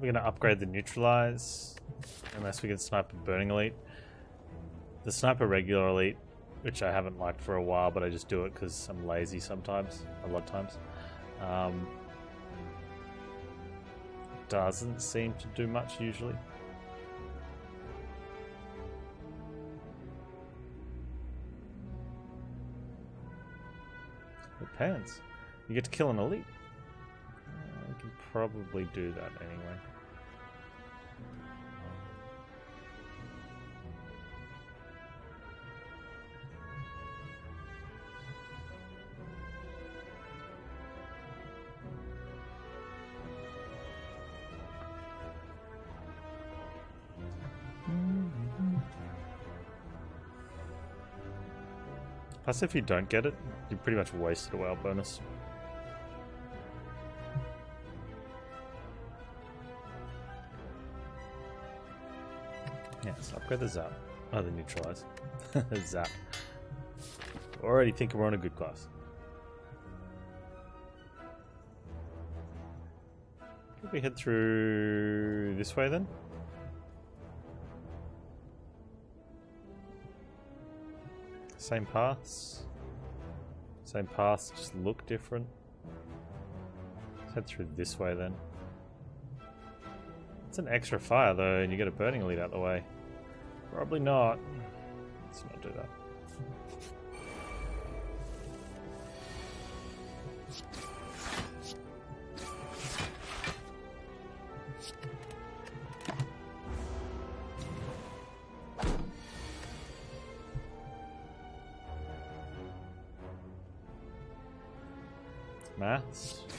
Probably going to upgrade the neutralize, unless we can snipe a burning elite. The sniper regular elite, which I haven't liked for a while, but I just do it because I'm lazy sometimes, a lot of times. Doesn't seem to do much usually. With Panz, you get to kill an elite. We can probably do that anyway. Plus, if you don't get it, you pretty much wasted a WoW bonus. Yes, upgrade the zap. Oh, the neutralize. Zap. Already think we're on a good class. Could we head through this way then? Same paths. Same paths, just look different. Let's head through this way then. It's an extra fire though, and you get a burning elite out of the way. Probably not. Let's not do that.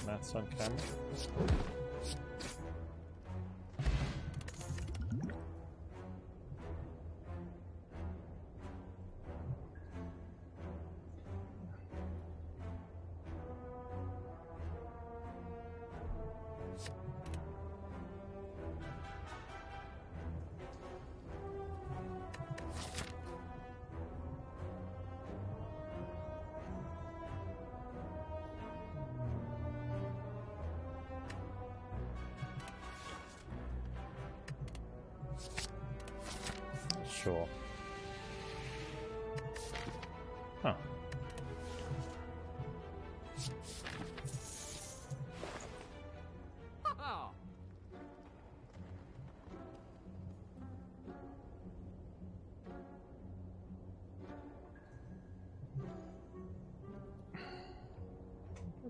Maths on camera. Sure. Huh.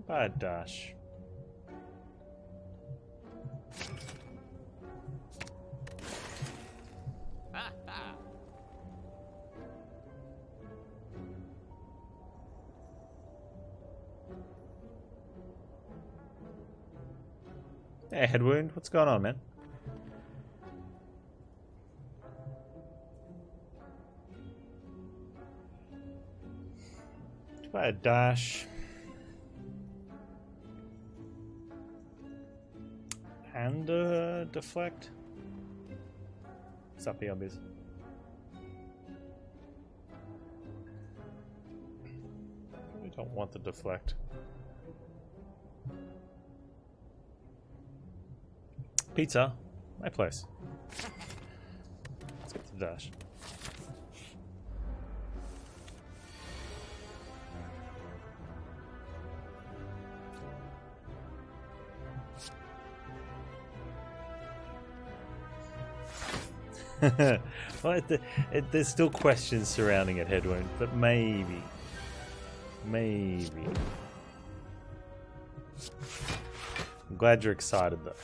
Bad dash. Hey, head wound. What's going on, man? Try a dash. And deflect. Sup, Yumbies. We don't want the deflect. Pizza, my place. Let's get the dash. Well, there's still questions surrounding it, Headwound, but maybe. I'm glad you're excited though.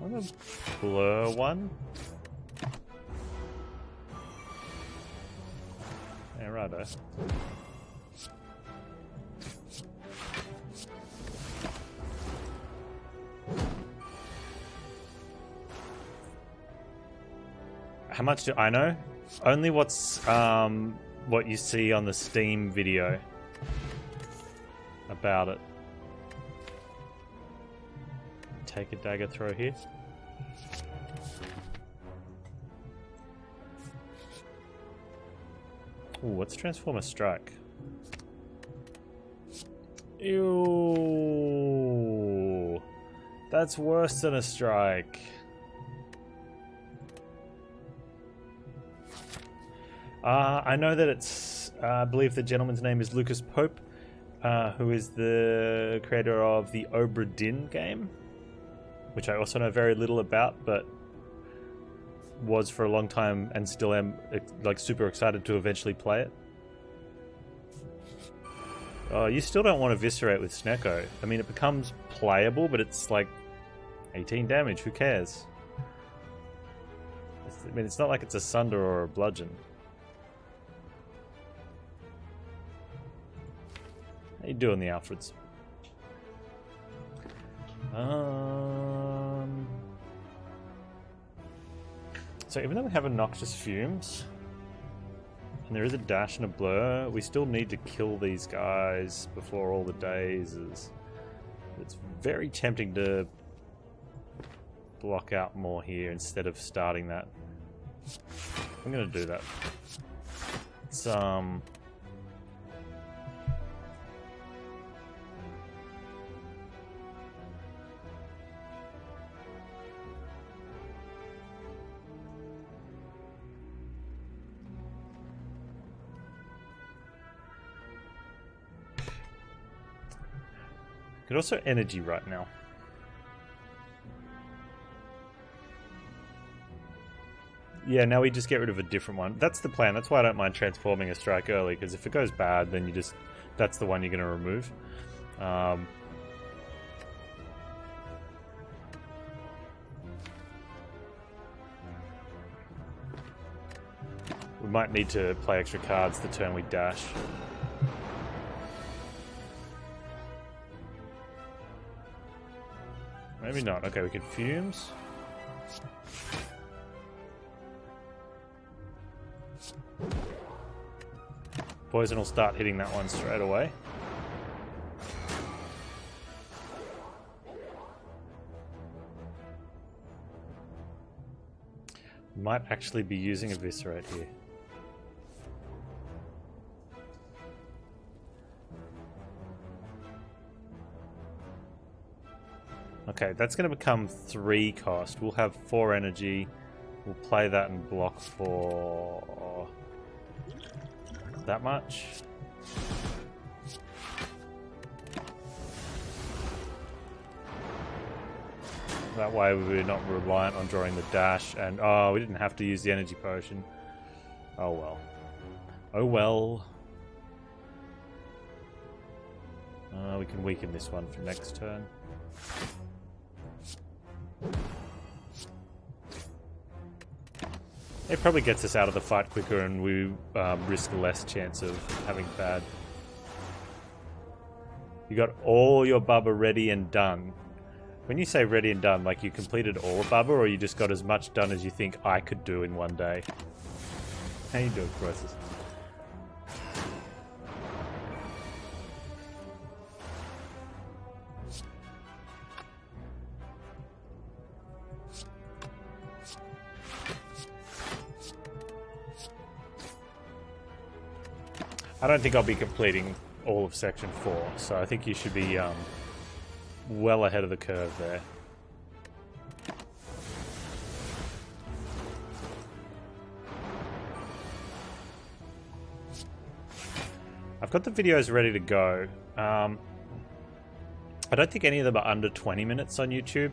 I'm gonna blur one. Yeah, righto. How much do I know? Only what's what you see on the Steam video about it. Take a dagger throw here. Ooh, what's Transformer Strike? Ew. That's worse than a strike. I know that it's, I believe the gentleman's name is Lucas Pope, who is the creator of the Obra Dinn game, which I also know very little about, but was for a long time and still am like super excited to eventually play it. Oh, you still don't want to eviscerate with Snecko. I mean, it becomes playable, but it's like 18 damage. Who cares? I mean, it's not like it's a Sunder or a Bludgeon. How you doing, the Alfreds? So even though we have Noxious Fumes, and there is a dash and a blur, we still need to kill these guys before all the days. It's very tempting to block out more here instead of starting that. I'm gonna do that. It's could also energy right now. Yeah, now we just get rid of a different one. That's the plan. That's why I don't mind transforming a strike early, because if it goes bad, then you just... that's the one you're going to remove. We might need to play extra cards the turn we dash. Maybe not. Okay, we can Fumes. Poison will start hitting that one straight away. Might actually be using Eviscerate here. Okay, that's going to become 3 cost. We'll have 4 energy. We'll play that and block for that much. That way we're not reliant on drawing the dash, and oh, we didn't have to use the energy potion. Oh well. Oh well. We can weaken this one for next turn. It probably gets us out of the fight quicker, and we risk less chance of having bad. You got all your Bubba ready and done. When you say ready and done, like you completed all of Bubba, or you just got as much done as you think I could do in one day? How you doing, Croesus? I don't think I'll be completing all of Section 4, so I think you should be well ahead of the curve there. I've got the videos ready to go. I don't think any of them are under 20 minutes on YouTube.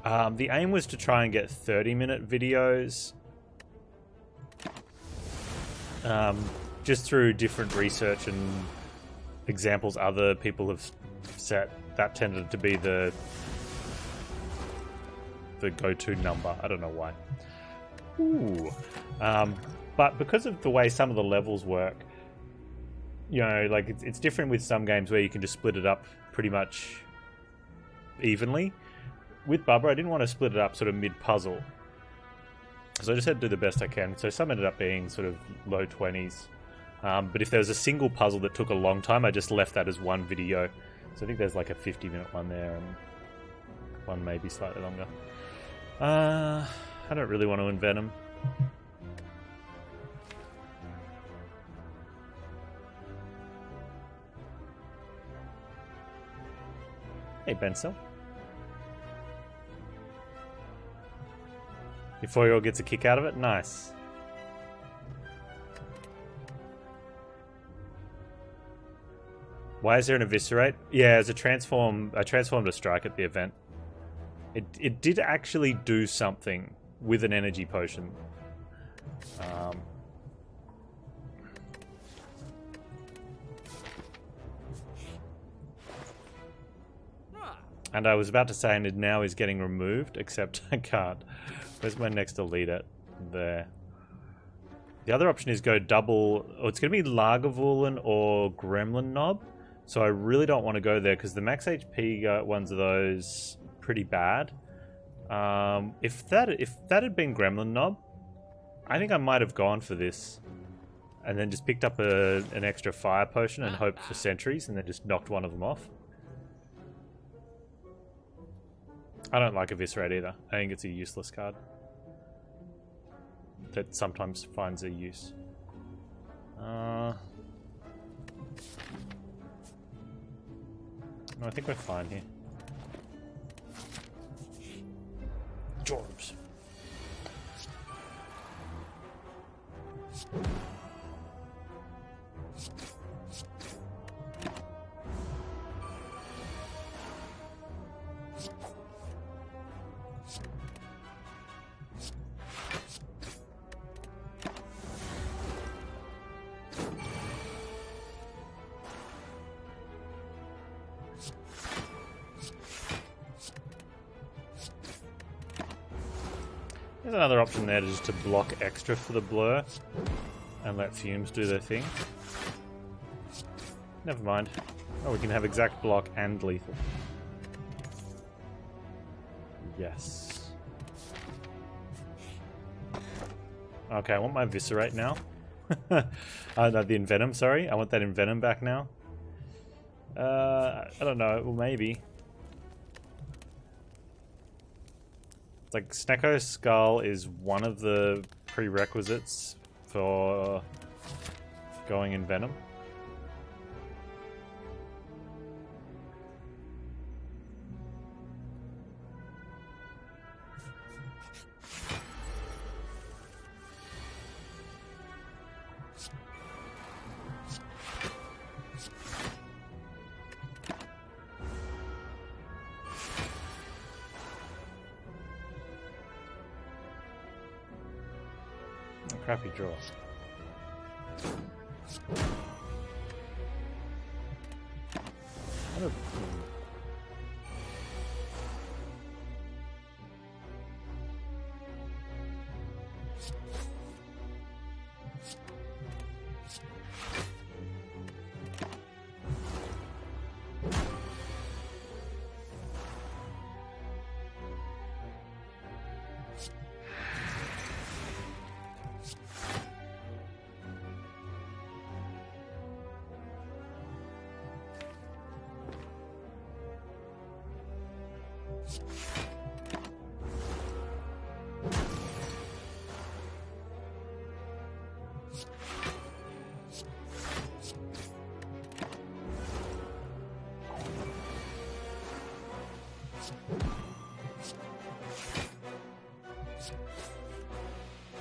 The aim was to try and get 30-minute videos. Just through different research and examples other people have set, that tended to be the go-to number. I don't know why. Ooh. But because of the way some of the levels work, you know, like it's different with some games where you can just split it up pretty much evenly. With Bubba, I didn't want to split it up sort of mid-puzzle, so I just had to do the best I can. So some ended up being sort of low 20s. But if there was a single puzzle that took a long time, I just left that as one video. So I think there's like a 50-minute one there, and one maybe slightly longer. I don't really want to Envenom. Hey, Bensil. Your 4-year-old gets a kick out of it? Nice. Why is there an eviscerate? Yeah, as a transform, I transformed a strike at the event. It did actually do something with an energy potion. And I was about to say, and it now is getting removed, except I can't. Where's my next elite? There. The other option is go double. Oh, it's going to be Lagavulin or Gremlin Knob. So I really don't want to go there because the max HP ones of those pretty bad. If that had been Gremlin Knob, I think I might have gone for this, and then just picked up an extra fire potion and hoped for sentries, and then just knocked one of them off. I don't like Eviscerate either. I think it's a useless card that sometimes finds a use. No, I think we're fine here. Jorbs. There's another option there just to block extra for the blur and let fumes do their thing. Never mind. Oh, we can have exact block and lethal. Yes. Okay, I want my Eviscerate now. No, the Envenom, sorry. I want that Envenom back now. I don't know. Well, maybe. It's like Snecko's Skull is one of the prerequisites for going in Venom. Crappy draw.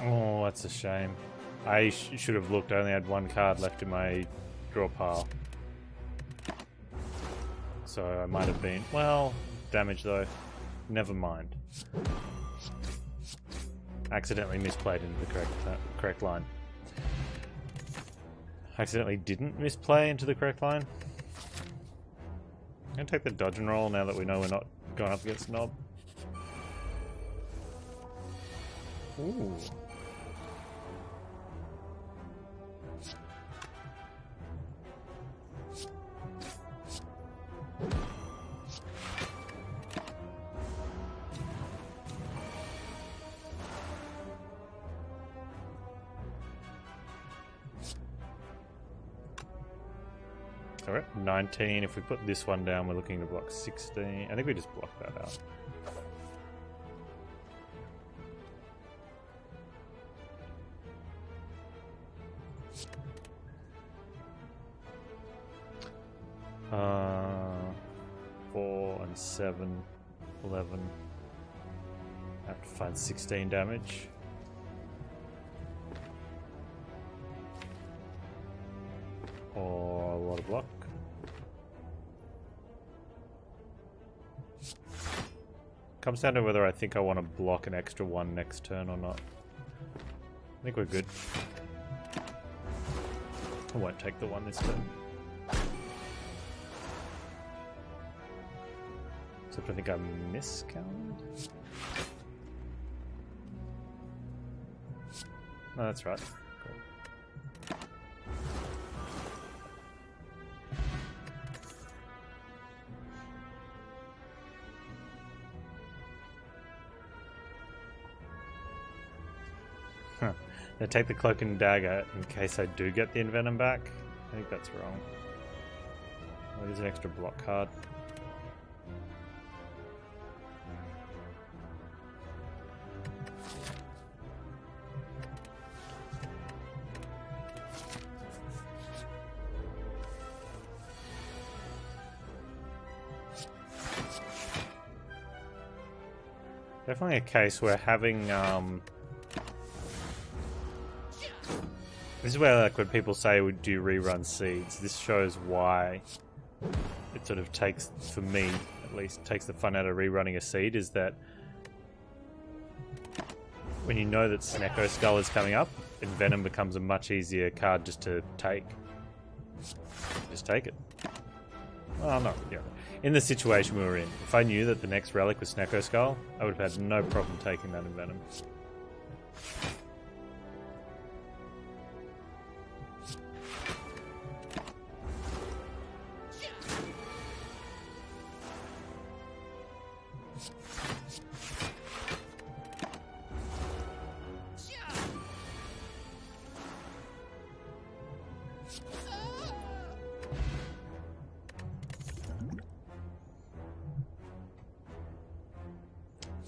Oh, that's a shame. I should have looked. I only had one card left in my draw pile. So I might have been... Well, damage though. Never mind. Accidentally misplayed into the correct line. Accidentally didn't misplay into the correct line. I'm going to take the dodge and roll now that we know we're not going up against Knob. Ooh. So we're at 19. If we put this one down, we're looking to block 16. I think we just block that out. 7, 11. I have to find 16 damage. Or a lot of block. Comes down to whether I think I want to block an extra one next turn or not. I think we're good. I won't take the one this turn. Except I think I miscounted. No, that's right. Cool. Huh. I take the cloak and dagger in case I do get the envenom back. I think that's wrong. Oh, there's an extra block card. Definitely a case where having this is where, like, when people say we do rerun seeds, this shows why it sort of takes, for me at least, takes the fun out of rerunning a seed, is that when you know that Snecko Skull is coming up, Envenom becomes a much easier card just to take. Just take it. Well, no, yeah. In the situation we were in, if I knew that the next relic was Snecko Skull, I would have had no problem taking that Envenom.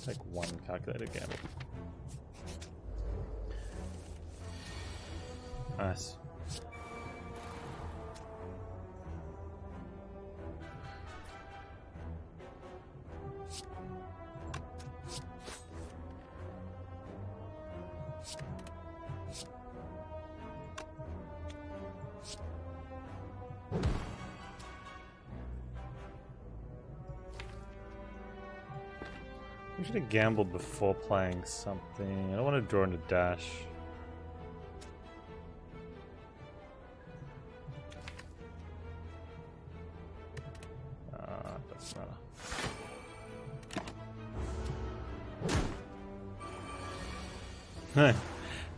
Take one calculated gamble. Nice. I should have gambled before playing something. I don't want to draw into dash. Doesn't matter.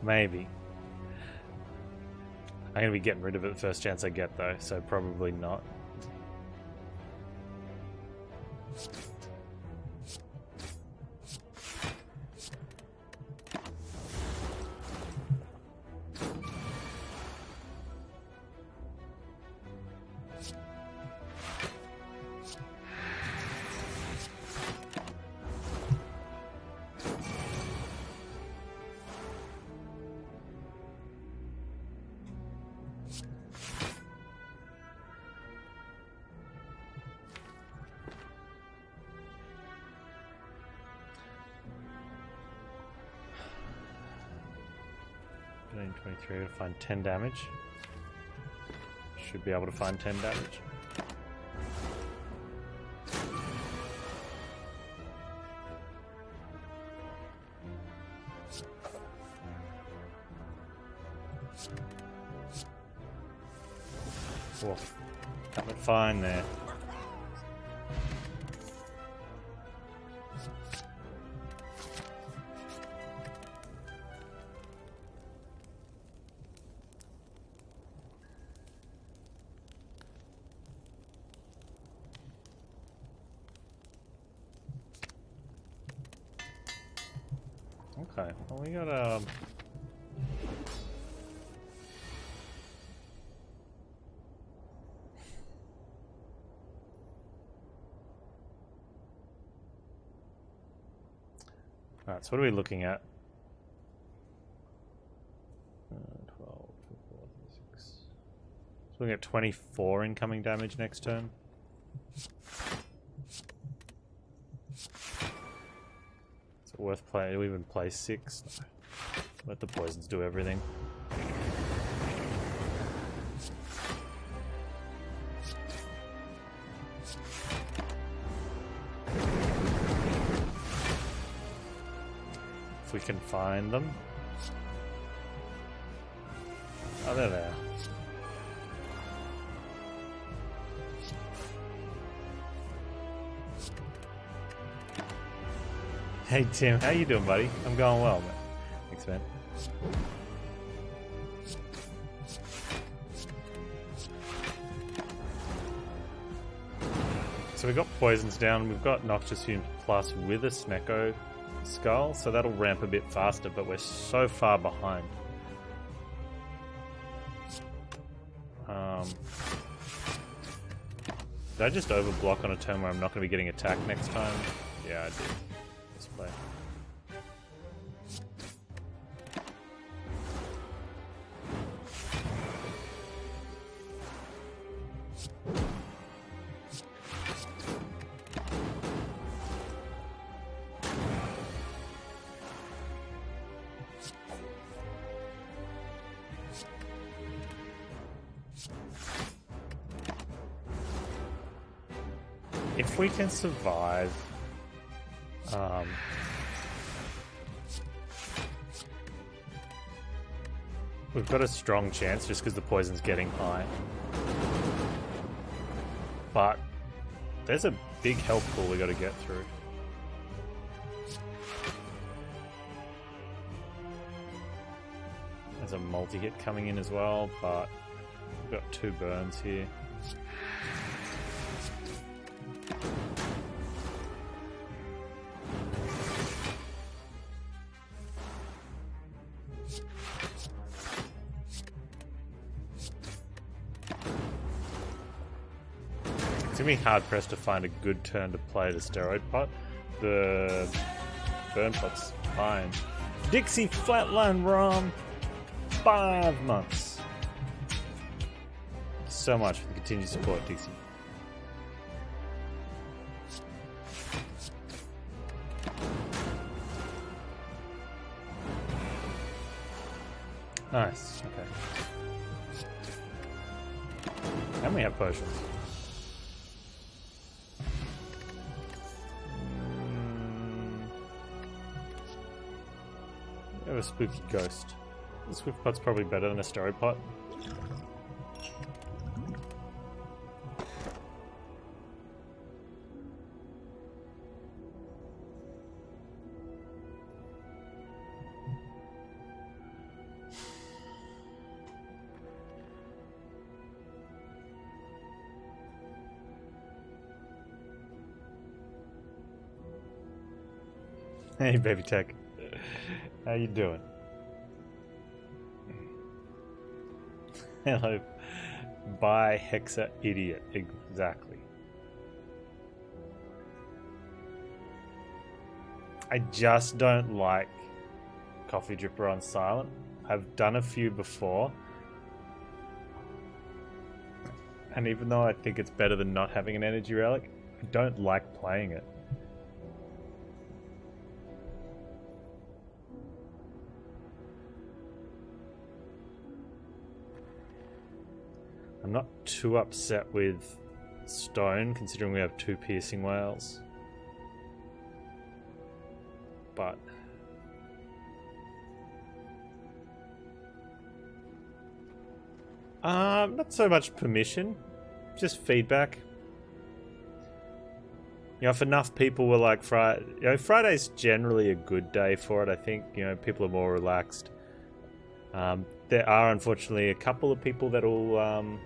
Maybe. I'm going to be getting rid of it the first chance I get, though, so probably not. Getting 23 to find 10 damage. Should be able to find 10 damage. Whoa. Coming fine there. Okay, well, we got Alright, so what are we looking at? 12, 24, 36. So we're looking at 24 incoming damage next turn. worth playing? Do we even play 6? No. Let the poisons do everything. If we can find them. Oh, they're there. Hey Tim, how you doing, buddy? I'm going well, man. Thanks, man. So we've got poisons down, we've got Noxious Fumes Plus with a Snecko Skull, so that'll ramp a bit faster, but we're so far behind. Did I just overblock on a turn where I'm not going to be getting attacked next time? Yeah, I did. Let's play. If we can survive, we've got a strong chance just because the poison's getting high. But there's a big health pool we got to get through. There's a multi-hit coming in as well, but we've got 2 burns here. It's gonna be hard pressed to find a good turn to play the steroid pot. The burn pot's fine. Dixie Flatline ROM, 5 months. Thank you so much for the continued support, Dixie. Nice, okay. And we have potions. We have a spooky ghost. The Swift Pot's probably better than a Steroid Pot. Hey, Baby Tech. How you doing? Hello. Bye, Hexa Idiot. Exactly. I just don't like Coffee Dripper on silent. I've done a few before. And even though I think it's better than not having an energy relic, I don't like playing it. I'm not too upset with stone, considering we have 2 piercing whales. But not so much permission, just feedback. You know, if enough people were like Friday, you know, Friday's generally a good day for it. I think, you know, people are more relaxed. There are unfortunately a couple of people that will.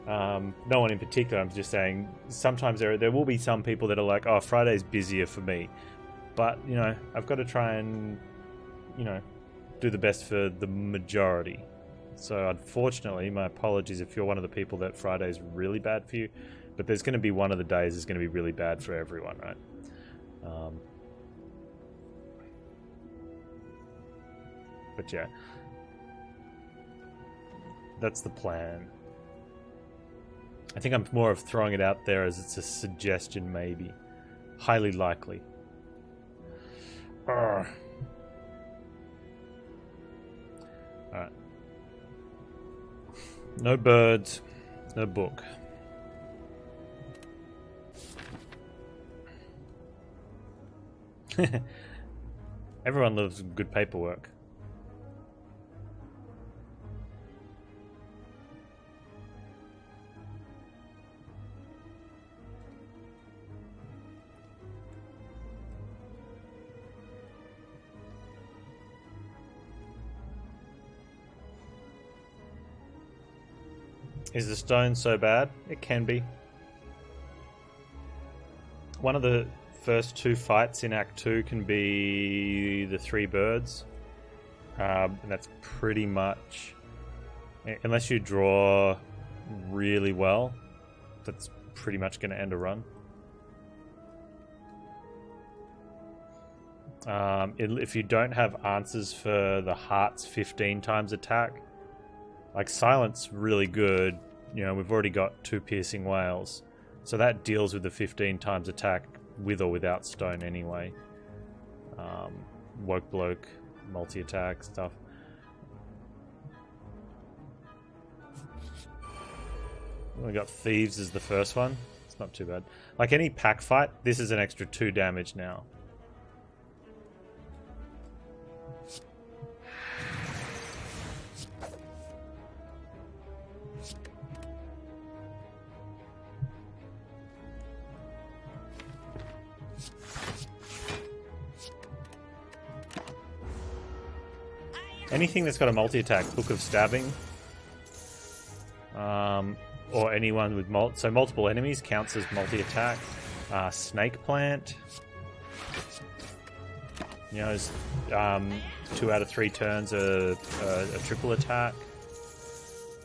No one in particular, I'm just saying sometimes there will be some people that are like, oh, Friday's busier for me, but you know, I've got to try and, you know, do the best for the majority. So unfortunately, my apologies if you're one of the people that Friday's really bad for you, but there's going to be one of the days that's going to be really bad for everyone, right? But yeah, that's the plan. I think I'm more of throwing it out there as it's a suggestion, maybe. Highly likely. Alright. No birds, no book. Everyone loves good paperwork. Is the stone so bad? It can be. One of the first two fights in Act 2 can be the 3 birds. And that's pretty much... Unless you draw really well, that's pretty much going to end a run. If you don't have answers for the heart's 15 times attack, like silence really good, you know, we've already got 2 piercing whales, so that deals with the 15 times attack with or without stone anyway. Woke bloke, multi-attack stuff. We got thieves as the first one. It's not too bad. Like any pack fight, this is an extra 2 damage now. Anything that's got a multi-attack, Book of Stabbing, or anyone with multiple enemies counts as multi-attack. Snake Plant, you know, is 2 out of 3 turns a triple attack.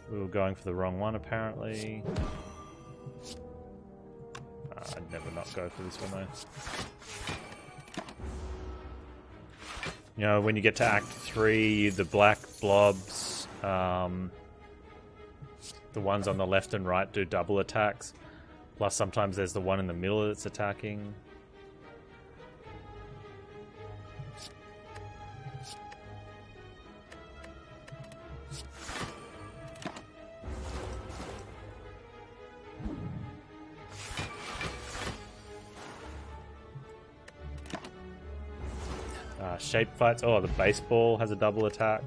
We were going for the wrong one apparently. I'd never not go for this one though. You know, when you get to Act 3, the black blobs, the ones on the left and right do double attacks. Plus sometimes there's the one in the middle that's attacking. Shape fights. Oh, the baseball has a double attack.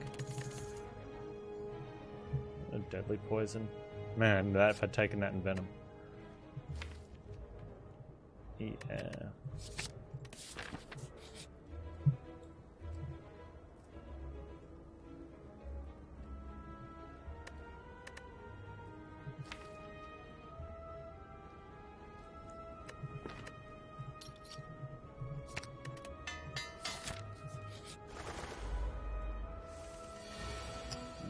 A deadly poison. Man, that if I'd taken that in Venom. Yeah.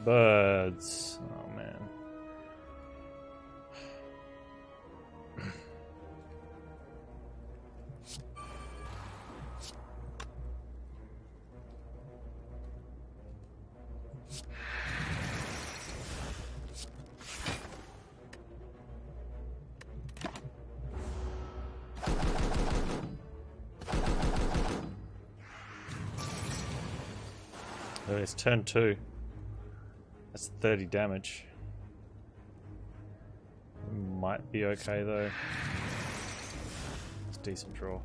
Birds. Oh man. Oh, it's turn 2. That's 30 damage. Might be okay though. It's a decent draw.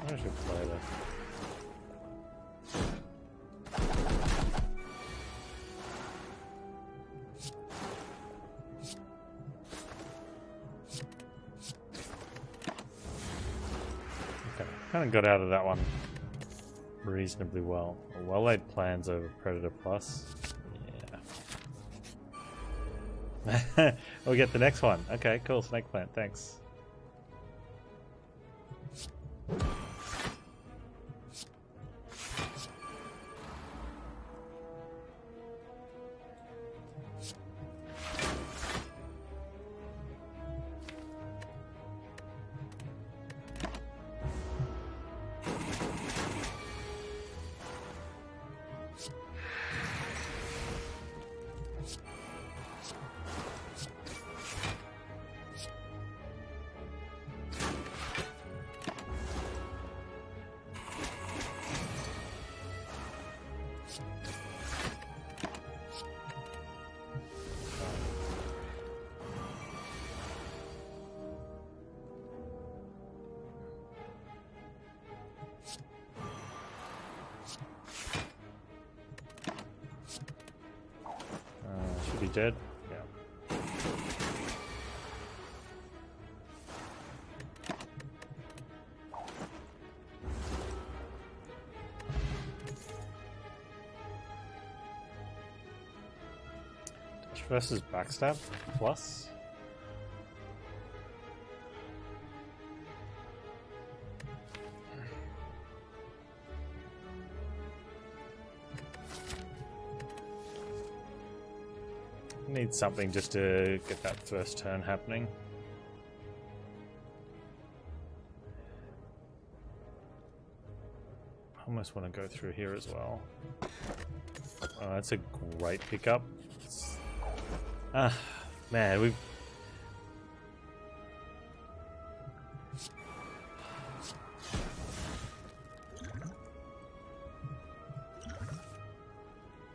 I should play that. Okay, kind of got out of that one reasonably well. Well-laid plans over Predator Plus. Yeah. We'll get the next one. Okay, cool. Snake plant, thanks. Should be dead. Yeah. Dash versus backstab plus. Need something just to get that first turn happening. I almost want to go through here as well. Oh, that's a great pickup. Ah, man, we've...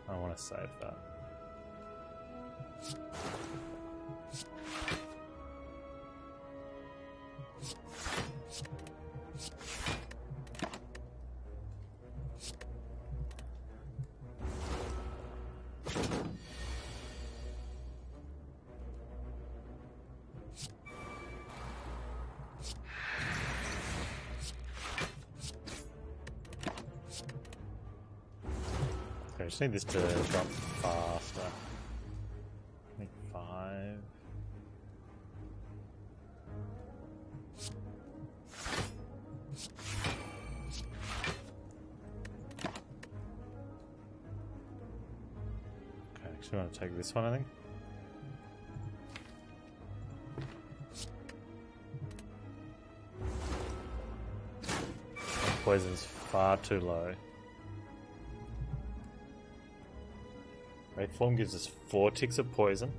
I want to save that. I just need this to drop faster. I think 5. Okay, actually I want to take this one, I think. Poison's far too low. Wraith form gives us 4 ticks of poison.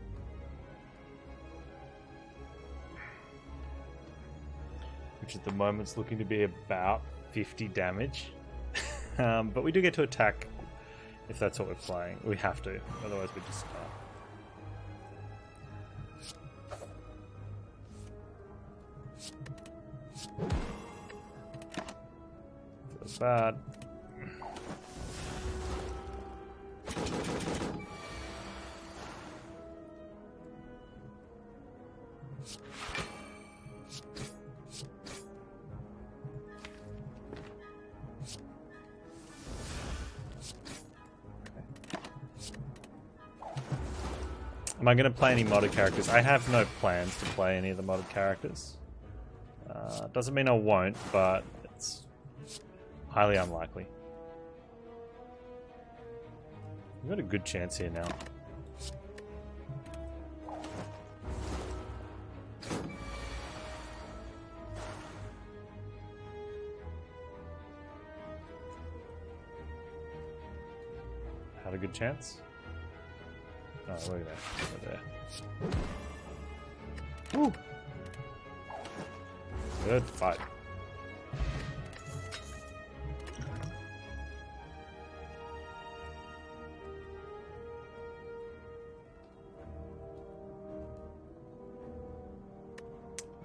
Which at the moment is looking to be about 50 damage. But we do get to attack if that's what we're playing. We have to, otherwise we just feels bad. Am I going to play any modded characters? I have no plans to play any of the modded characters. Doesn't mean I won't, but it's highly unlikely. We've got a good chance here now. Had a good chance? Oh, look at that. Over there. Woo! Good fight.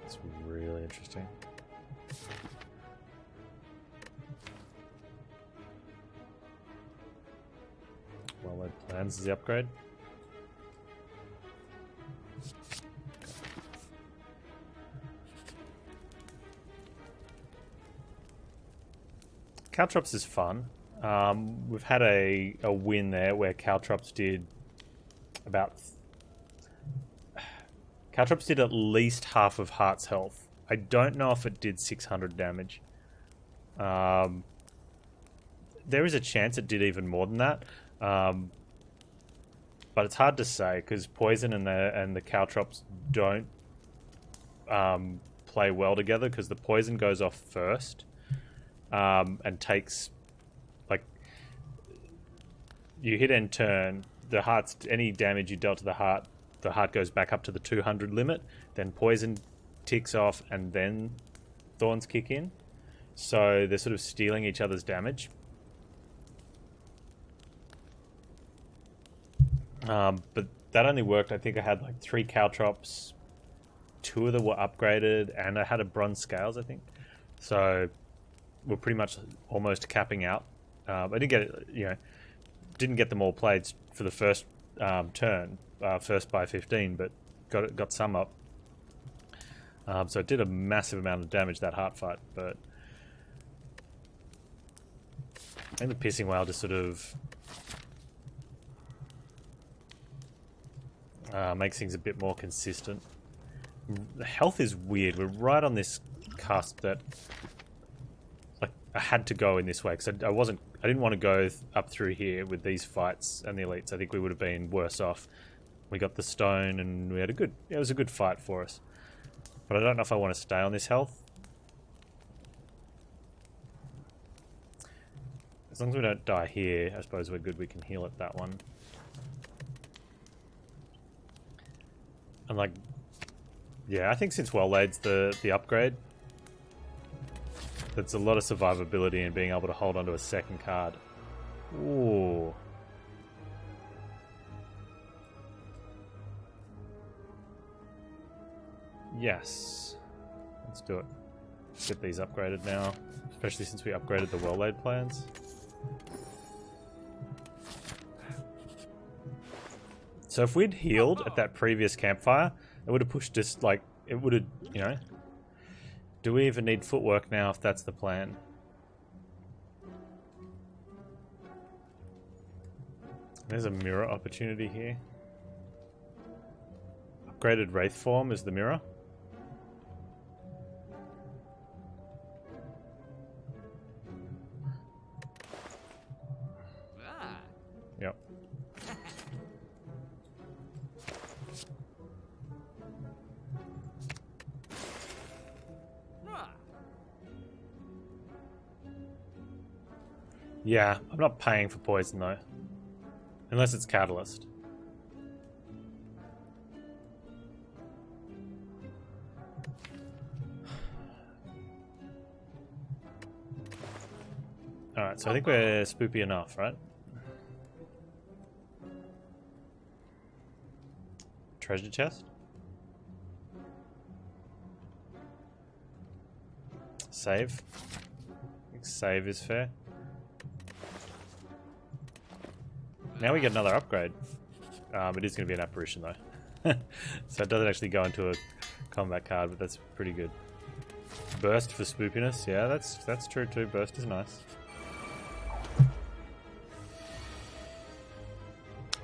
That's really interesting. Well-led plans is the upgrade. Caltrops is fun. We've had a win there where Caltrops did about Caltrops did at least half of Heart's health. I don't know if it did 600 damage. There is a chance it did even more than that. But it's hard to say because poison and the caltrops don't play well together because the poison goes off first and takes, like, you hit end turn, the heart's, any damage you dealt to the heart goes back up to the 200 limit, then poison ticks off and then thorns kick in. So they're sort of stealing each other's damage. But that only worked, I think I had like 3 caltrops, 2 of them were upgraded, and I had a bronze scales, I think. So we're pretty much almost capping out. I didn't get it, didn't get them all played for the first turn, first by 15, but got some up. So it did a massive amount of damage, that heart fight, but I think the Piercing Wail just sort of makes things a bit more consistent. The health is weird. We're right on this cusp that, like, I had to go in this way because I didn't want to go up through here with these fights and the elites. I think we would have been worse off. We got the stone and we had it was a good fight for us. But I don't know if I want to stay on this health. As long as we don't die here, I suppose we're good. We can heal at that one. And like, yeah, I think since Well Laid's the upgrade, there's a lot of survivability in being able to hold onto a second card. Ooh. Yes. Let's do it. Let's get these upgraded now, especially since we upgraded the Well Laid plans. So if we'd healed at that previous campfire, it would have pushed us, like, it would have, do we even need footwork now if that's the plan? There's a mirror opportunity here. Upgraded Wraith form is the mirror. Yep. Yeah, I'm not paying for poison though. Unless it's catalyst. Alright, so I think we're spoopy enough, right? Treasure chest? Save? I think save is fair. Now we get another upgrade. It is going to be an apparition though. So it doesn't actually go into a combat card, but that's pretty good. Burst for spoopiness, yeah, that's true too. Burst is nice.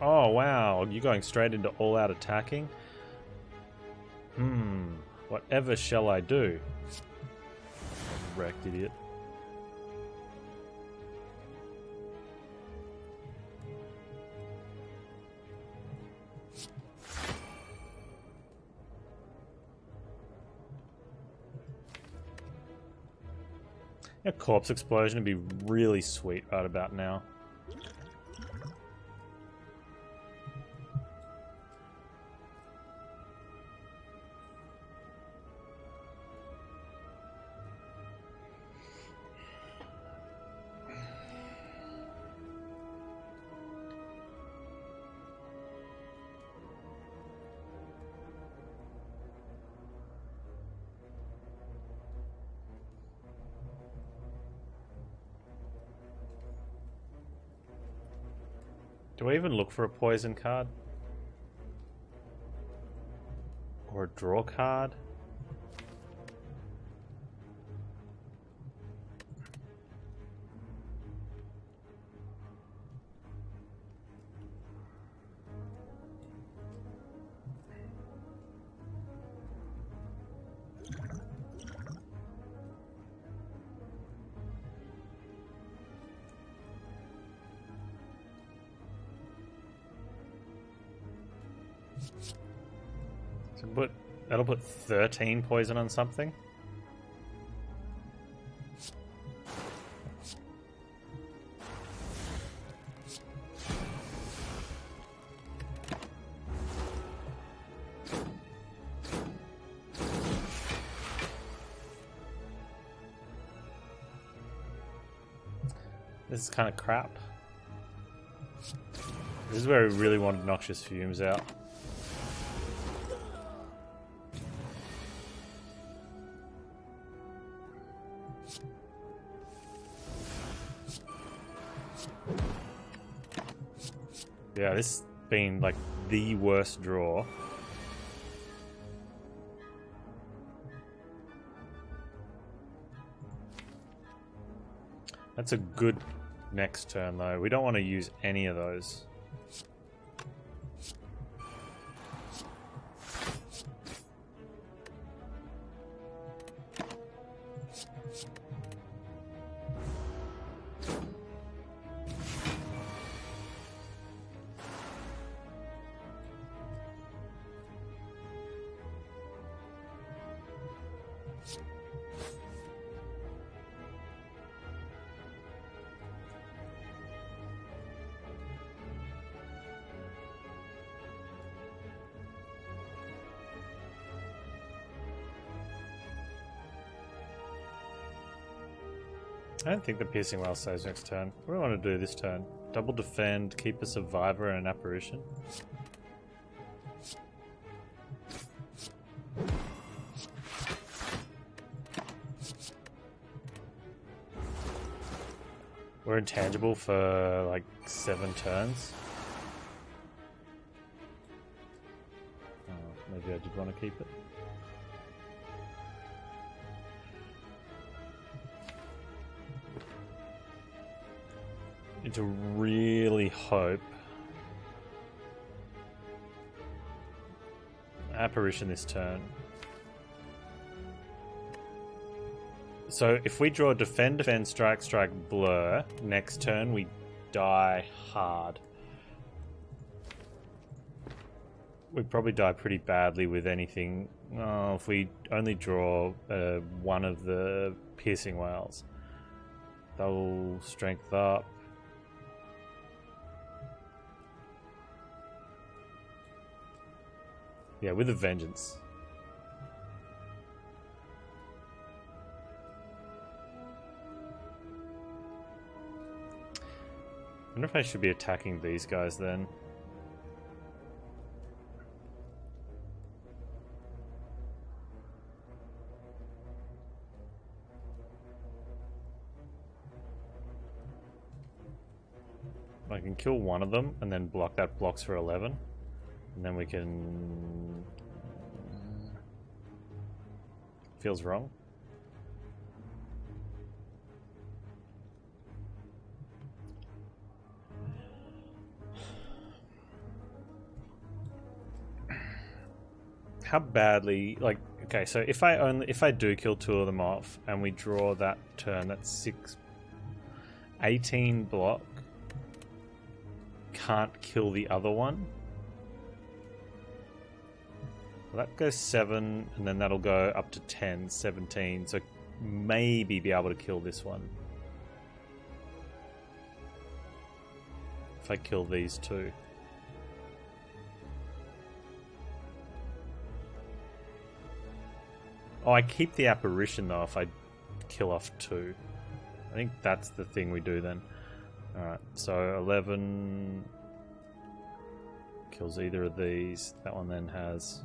Oh wow, you're going straight into all-out attacking? Whatever shall I do? Wrecked idiot. A corpse explosion would be really sweet right about now. Do I even look for a poison card? Or a draw card? So that'll put 13 poison on something. This is kind of crap. This is where we really wanted Noxious Fumes out. Yeah, this has been like the worst draw. That's a good next turn though. We don't want to use any of those. I don't think the Piercing Whale saves next turn. What do I want to do this turn? Double defend, keep a survivor and an apparition. We're intangible for like 7 turns. Oh, maybe I did want to keep it. Need to really hope apparition this turn. So if we draw defend, defend, strike, strike, blur, next turn we die hard. We'd probably die pretty badly with anything. Oh, if we only draw one of the Piercing Whales. They'll strength up. Yeah, with a vengeance. I wonder if I should be attacking these guys then. I can kill one of them and then block that blocks for 11. And then we can... Feels wrong. How badly, like, okay, so if I do kill 2 of them off and we draw that turn, that's 18 block. Can't kill the other one. Well, that goes 7, and then that'll go up to 10, 17. So maybe be able to kill this one. If I kill these 2. Oh, I keep the apparition though if I kill off 2. I think that's the thing we do then. Alright, so 11 kills either of these. That one then has...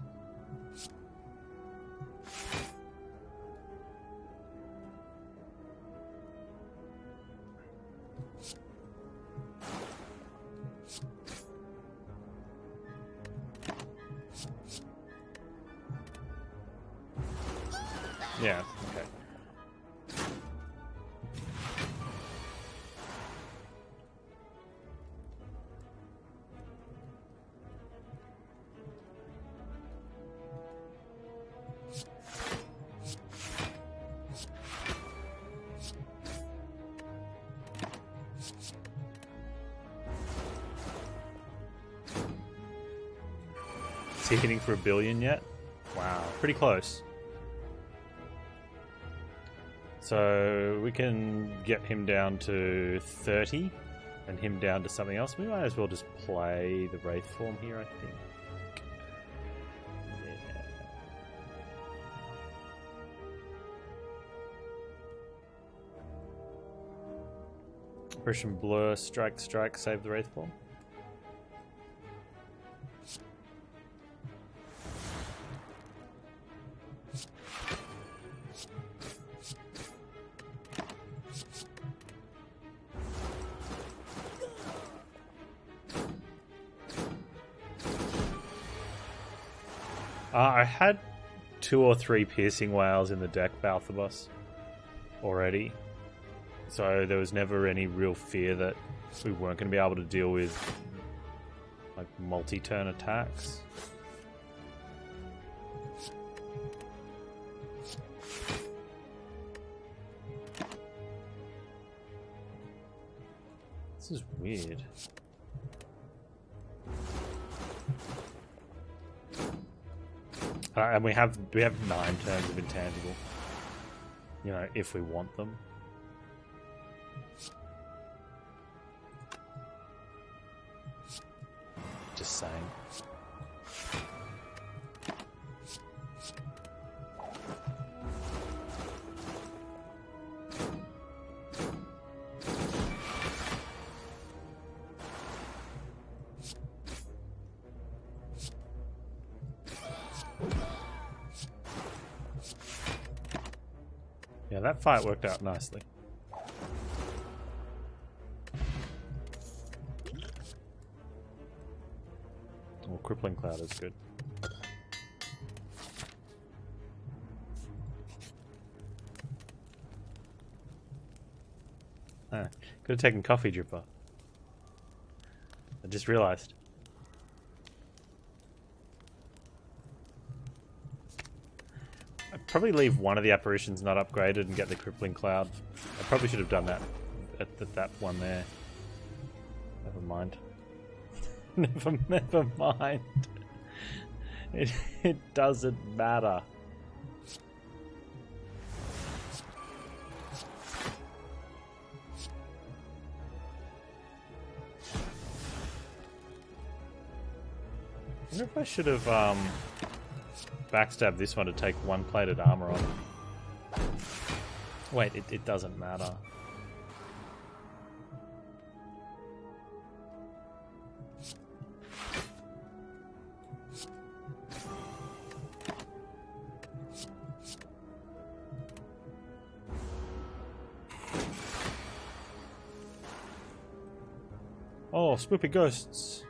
Yeah, okay. ticketing for 1 billion yet. Wow, pretty close. So we can get him down to 30 and him down to something else. We might as well just play the Wraith form here, I think. Yeah. Oppression Blur, strike, strike, save the Wraith form. I had 2 or 3 piercing whales in the deck, Balthabos, already. So there was never any real fear that we weren't going to be able to deal with like multi-turn attacks. This is weird. And we have 9 turns of intangible. You know, if we want them. Just saying. Yeah, that fight worked out nicely. Well, Crippling Cloud is good. Ah, could have taken Coffee Dripper. I just realized. I'd probably leave one of the apparitions not upgraded and get the Crippling Cloud. I probably should have done that at that one there. Never mind. never mind. It doesn't matter. I wonder if I should have backstabbed this one to take 1 plated armor off. Wait, it doesn't matter. Oh, spoopy ghosts.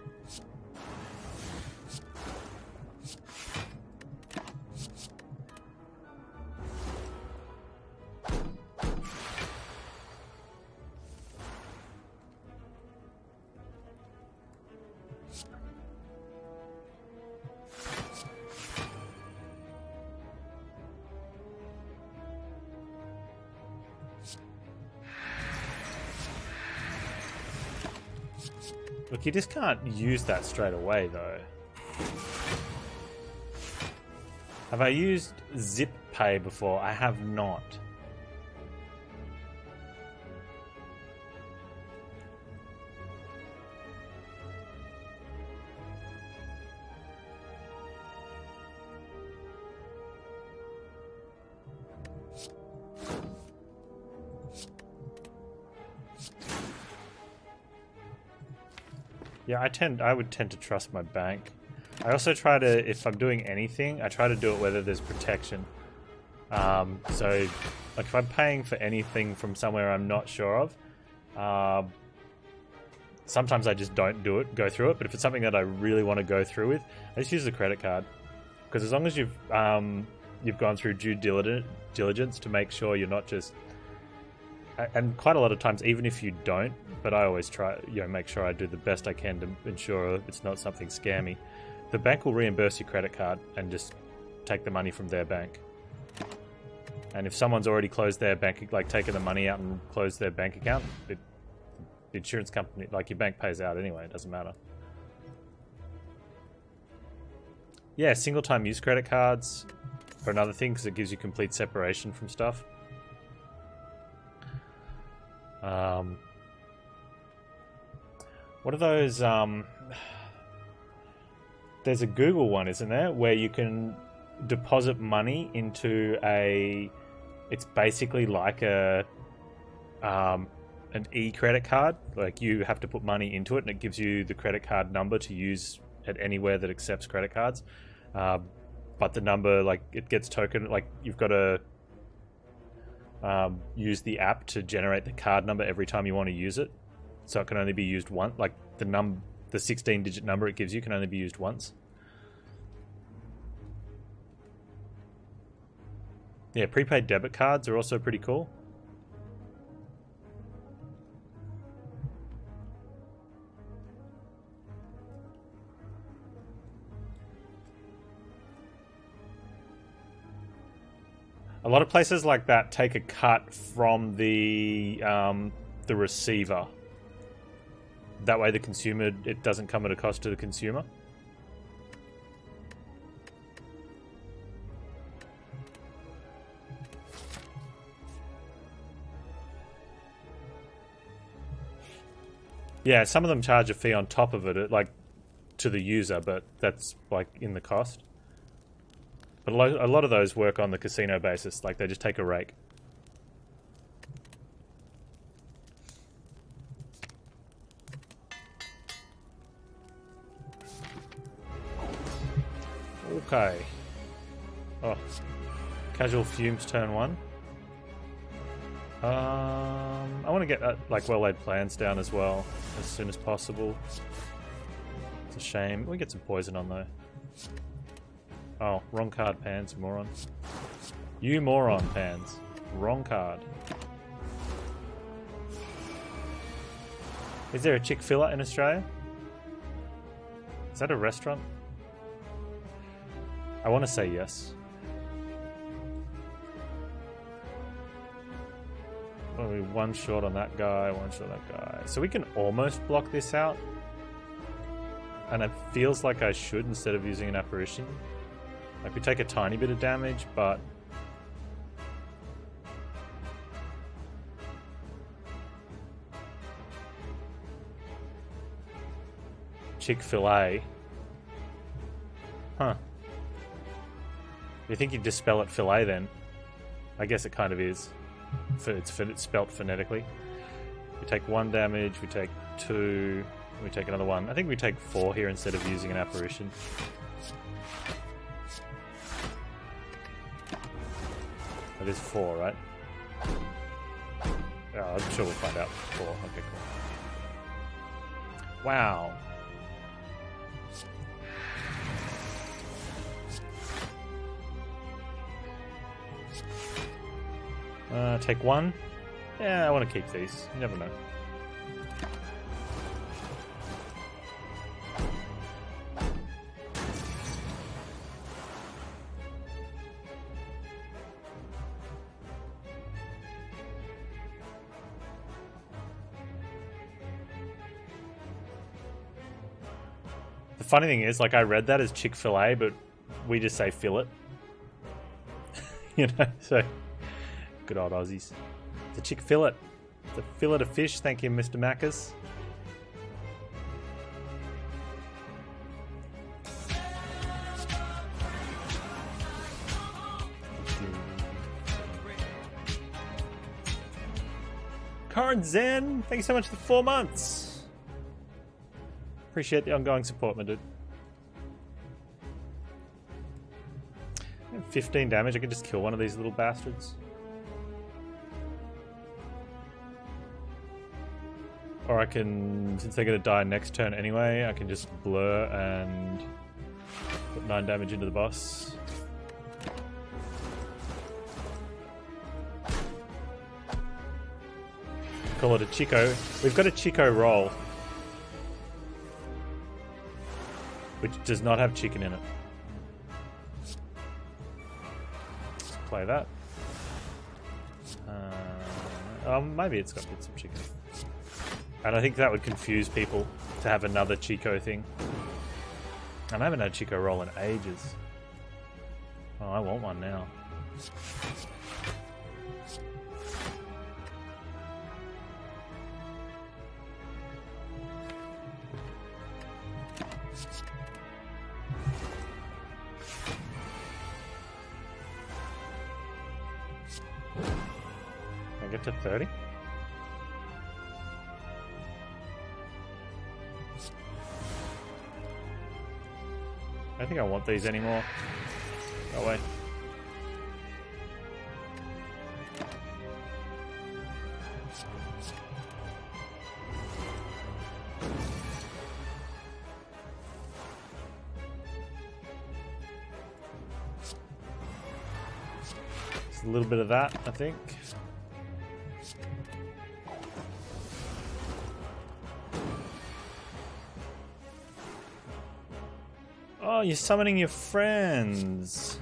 Look, you just can't use that straight away, though. Have I used Zip Pay before? I have not. Yeah, I would tend to trust my bank. I also try to, if I'm doing anything, I try to do it whether there's protection. So, like if I'm paying for anything from somewhere I'm not sure of, sometimes I just don't go through it. But if it's something that I really want to go through with, I just use the credit card. Because as long as you've gone through due diligence to make sure you're not just... And quite a lot of times, even if you don't, but I always try, make sure I do the best I can to ensure it's not something scammy. The bank will reimburse your credit card and just take the money from their bank. And if someone's already closed their bank, like taken the money out and closed their bank account, the insurance company, like your bank pays out anyway, it doesn't matter. Yeah, single time use credit cards are another thing because it gives you complete separation from stuff. What are those? There's a Google one, isn't there, where you can deposit money into a. It's basically like an e-credit card. Like you have to put money into it, and it gives you the credit card number to use at anywhere that accepts credit cards. But the number, like, it gets token. Like you've got to use the app to generate the card number every time you want to use it. So it can only be used once. Like the 16-digit number it gives you can only be used once. Yeah, prepaid debit cards are also pretty cool. A lot of places like that take a cut from the receiver. That way the consumer, it doesn't come at a cost to the consumer. Yeah, some of them charge a fee on top of it, like to the user, but that's like in the cost. But a lot of those work on the casino basis, like they just take a rake. Okay. Oh, casual fumes turn 1. I want to get like well-laid plans down as well as soon as possible. It's a shame. We get some poison on though. Oh, wrong card, Panz, moron. You moron, Panz. Wrong card. Is there a Chick-fil-A in Australia? Is that a restaurant? I want to say yes. Well, we one short on that guy, one short on that guy. So we can almost block this out. And it feels like I should instead of using an apparition. Like we take a tiny bit of damage, but Chick-fil-A. Huh. You think you'd dispel it fillet then? I guess it kind of is. It's spelt phonetically. We take 1 damage, we take 2, we take another 1. I think we take 4 here instead of using an apparition. It is 4, right? Oh, I'm sure we'll find out. 4. Okay, cool. Wow. Take 1. Yeah, I want to keep these. You never know. The funny thing is, like, I read that as Chick-fil-A, but we just say fillet. You know, so good old Aussies. It's a chick fillet. It's a fillet of fish. Thank you, Mr. Macca's. Karen Zen, thank you so much for the 4 months. Appreciate the ongoing support, my dude. 15 damage, I can just kill one of these little bastards. Or I can, since they're going to die next turn anyway, I can just blur and put 9 damage into the boss. Call it a Chico. We've got a Chico roll, which does not have chicken in it. Let's play that. Maybe it's got bits of chicken. And I think that would confuse people to have another Chico thing. And I haven't had Chico roll in ages. Oh, I want one now. Can I get to 30? I don't think I want these anymore. Go away. Just a little bit of that, I think. Oh, you're summoning your friends.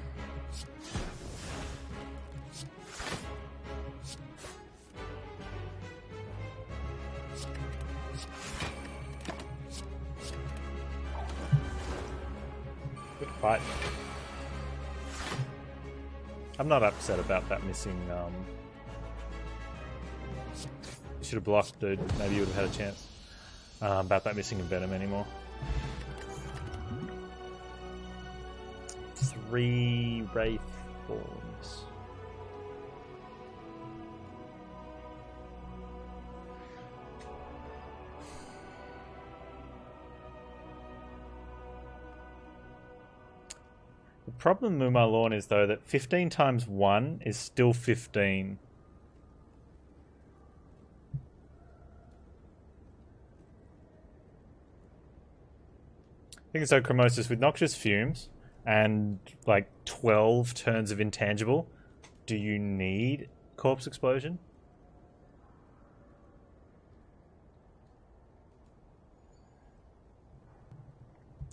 Good fight. I'm not upset about that missing. You should have blocked, dude. Maybe you would have had a chance. About that missing Venom anymore. 3 Wraith forms. The problem with my lawn is though that 15 times 1 is still 15. I think so, Chromosis, with Noxious Fumes and like 12 turns of intangible, do you need Corpse Explosion?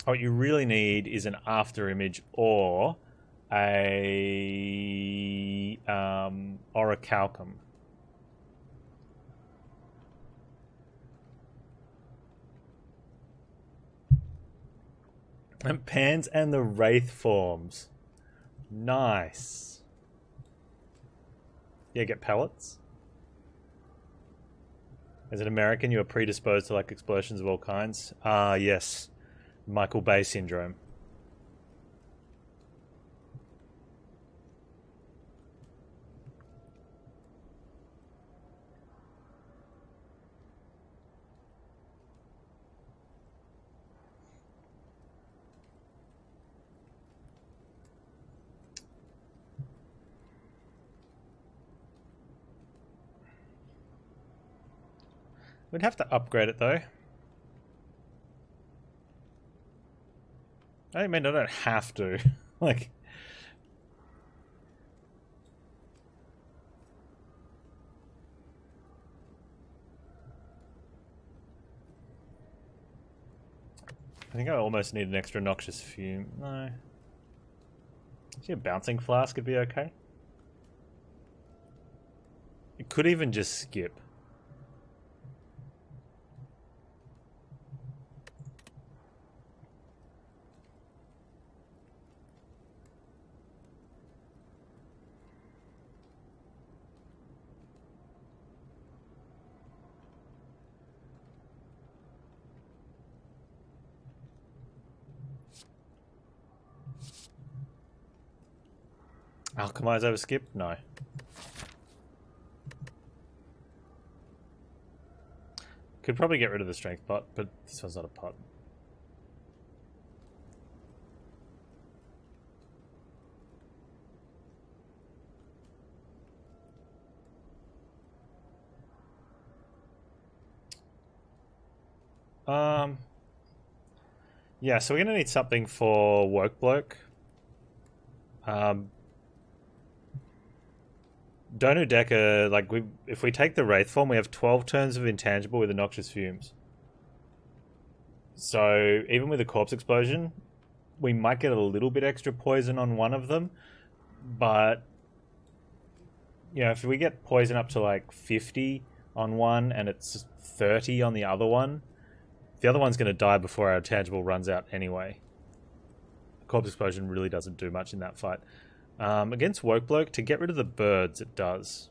What you really need is an after image or a orichalcum. And Panz and the Wraith forms. Nice. Yeah, get pellets. As an American, you are predisposed to like explosions of all kinds. Ah, yes. Michael Bay syndrome. We'd have to upgrade it though. I mean, I don't have to. Like, I think I almost need an extra Noxious Fume. No. See, a Bouncing Flask would be okay. It could even just skip. Alchemize over skip? No. Could probably get rid of the strength pot, but this one's not a pot. Yeah, so we're gonna need something for Woke Bloke. Donu Decker, like if we take the Wraith form, we have 12 turns of intangible with the Noxious Fumes. So even with a Corpse Explosion, we might get a little bit extra poison on one of them, but you know, if we get poison up to like 50 on one and it's 30 on the other one, the other one's going to die before our intangible runs out anyway. Corpse Explosion really doesn't do much in that fight. Against Woke Bloke, to get rid of the birds, it does.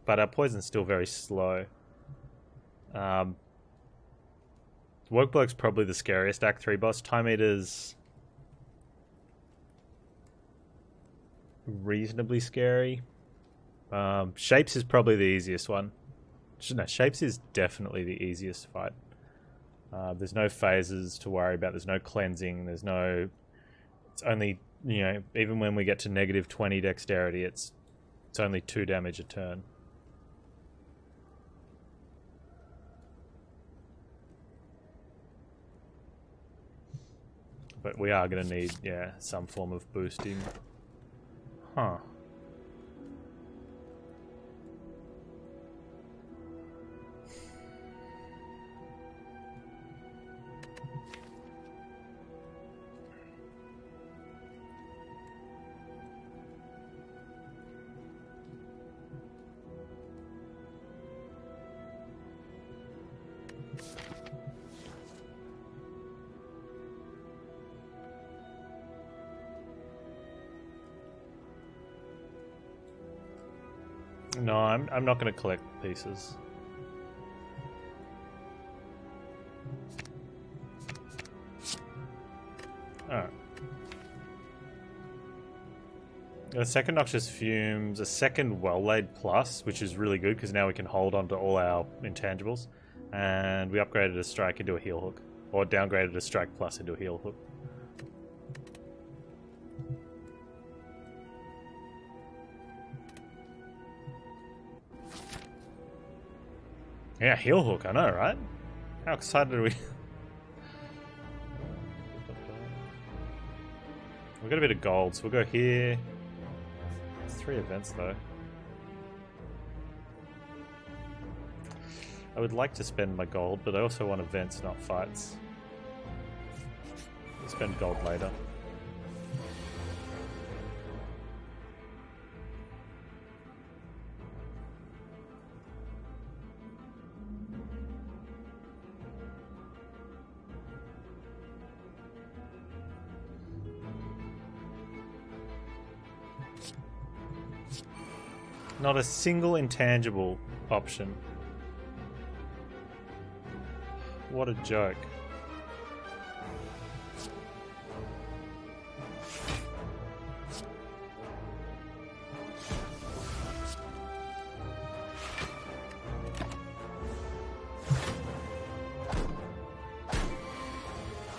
But our poison's still very slow. Woke Bloke's probably the scariest Act 3 boss. Time Eater's reasonably scary. Shapes is probably the easiest one. No, Shapes is definitely the easiest fight. There's no phases to worry about. There's no cleansing. There's no... It's only, you know, even when we get to negative 20 dexterity, it's only 2 damage a turn. But we are going to need, yeah, some form of boosting. Huh. No, I'm not going to collect pieces. Alright. A second Noxious Fumes, a second Well-Laid Plus, which is really good because now we can hold on to all our intangibles. And we upgraded a Strike into a Heal Hook. Or downgraded a Strike Plus into a Heal Hook. Yeah, Heal Hook, I know, right? How excited are we? We've got a bit of gold, so we'll go here. It's 3 events, though. I would like to spend my gold, but I also want events, not fights. I'll spend gold later. Not a single intangible option. What a joke.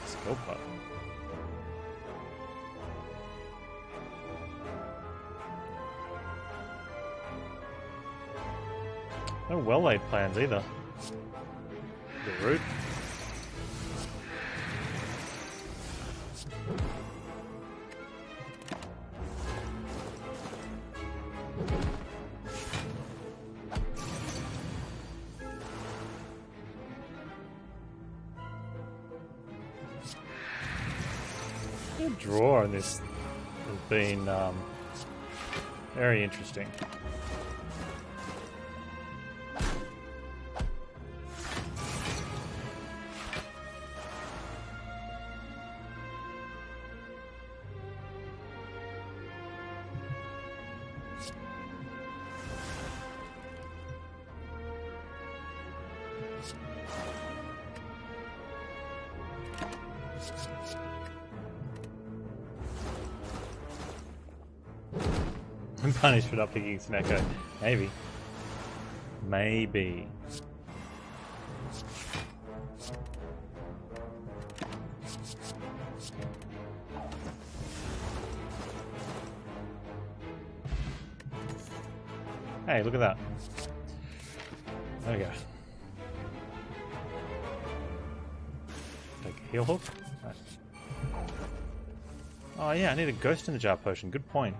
Skill pot. No well-laid plans either. The root. The draw on this has been very interesting. I'm punished for not picking Snecko. Maybe. Maybe. Hey, look at that. There we go. Take a heal hook. Right. Oh yeah, I need a ghost in the jar potion. Good point.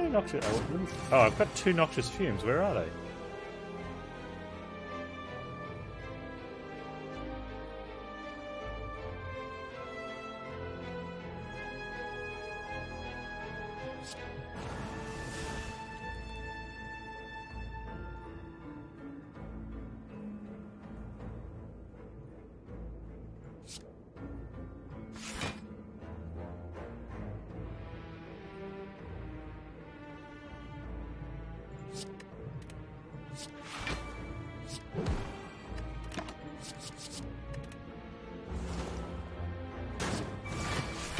no noxious? Oh, I've got 2 noxious fumes. Where are they?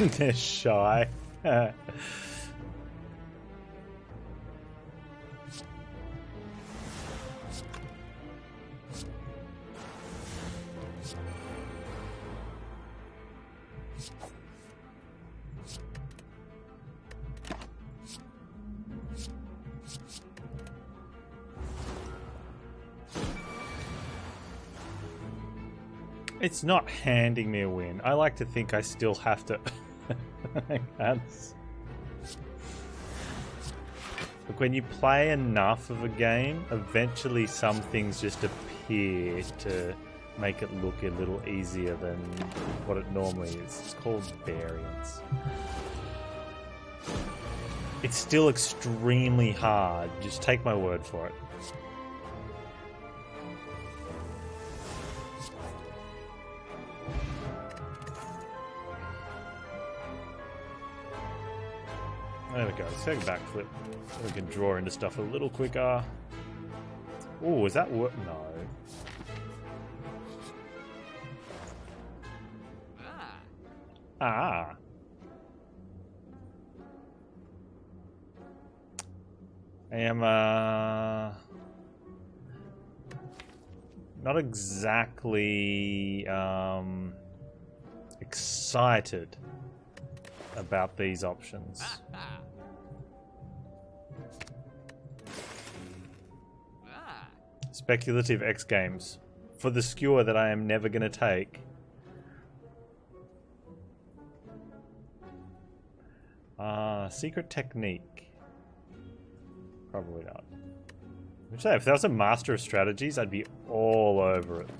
They're shy. It's not handing me a win. I like to think I still have to. Look, when you play enough of a game, eventually some things just appear to make it look a little easier than what it normally is. It's called variance. It's still extremely hard. Just take my word for it. There we go. Let's take a backflip so we can draw into stuff a little quicker. Oh, is that what? No. Ah. I am not exactly excited about these options. Speculative X games for the skewer that I am never going to take. Secret technique. Probably not. Which, if there was a master of strategies, I'd be all over it.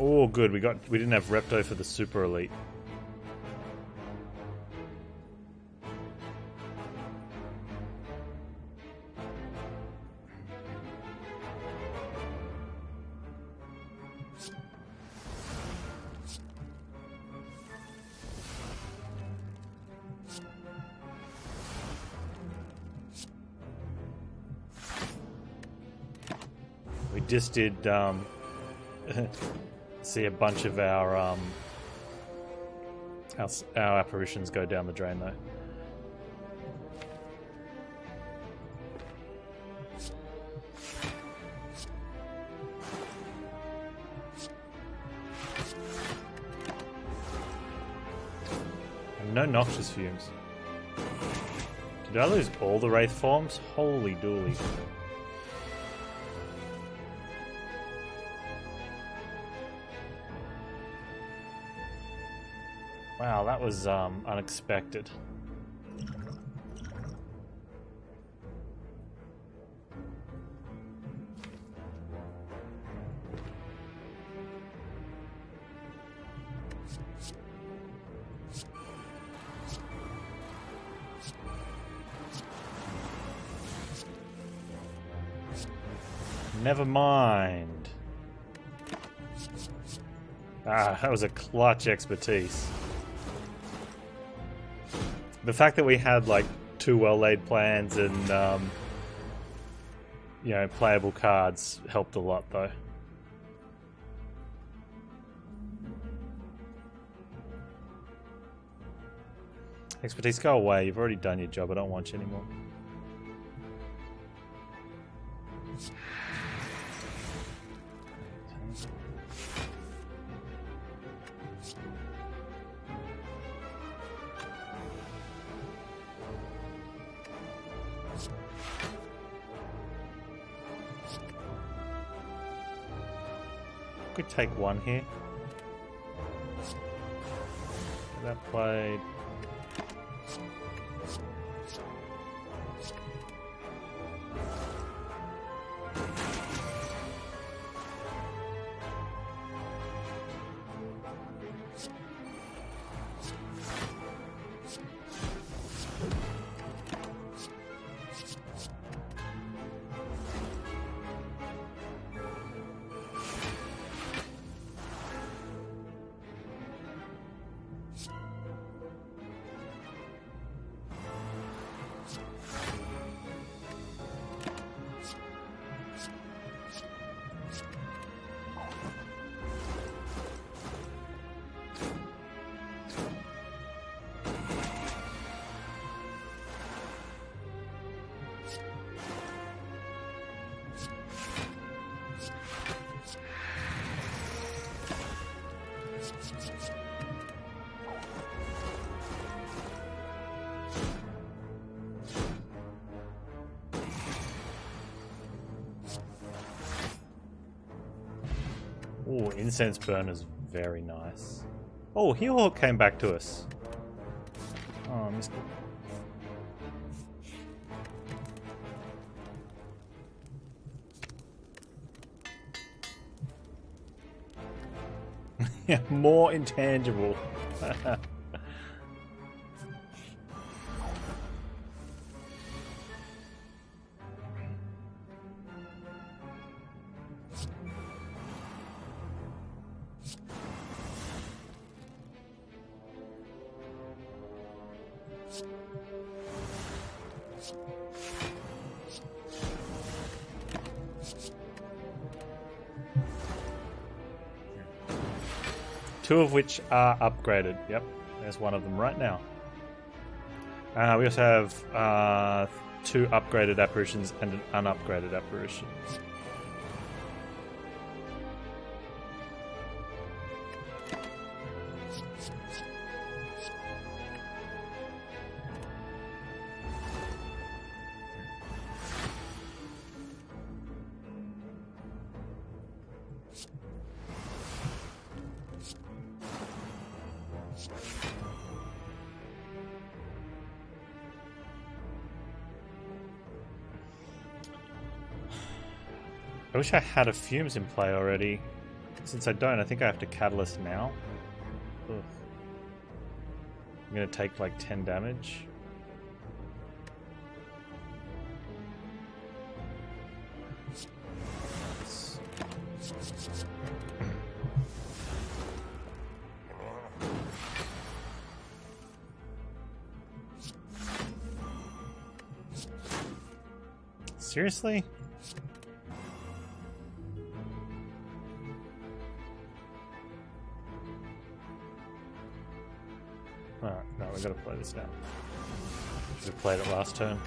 Oh, good. We didn't have Repto for the super elite. We just did see a bunch of our apparitions go down the drain though. And no noxious fumes. Did I lose all the Wraith forms? Holy dooly. Wow, that was unexpected. Never mind. Ah, that was a clutch expertise. The fact that we had like 2 well-laid plans and you know, playable cards helped a lot though. Expertise, go away. You've already done your job. I don't want you anymore. Could take one here. That played. Oh, incense burn is very nice. Oh, Heel came back to us. Oh, I missed it. Yeah, more intangible. Two of which are upgraded. Yep, there's one of them right now. We also have 2 upgraded apparitions and an unupgraded apparition. I wish I had a Fumes in play already. Since I don't, I think I have to Catalyst now. Ugh. I'm gonna take like 10 damage. Seriously? Alright, no, we gotta play this now. Should have played it last turn.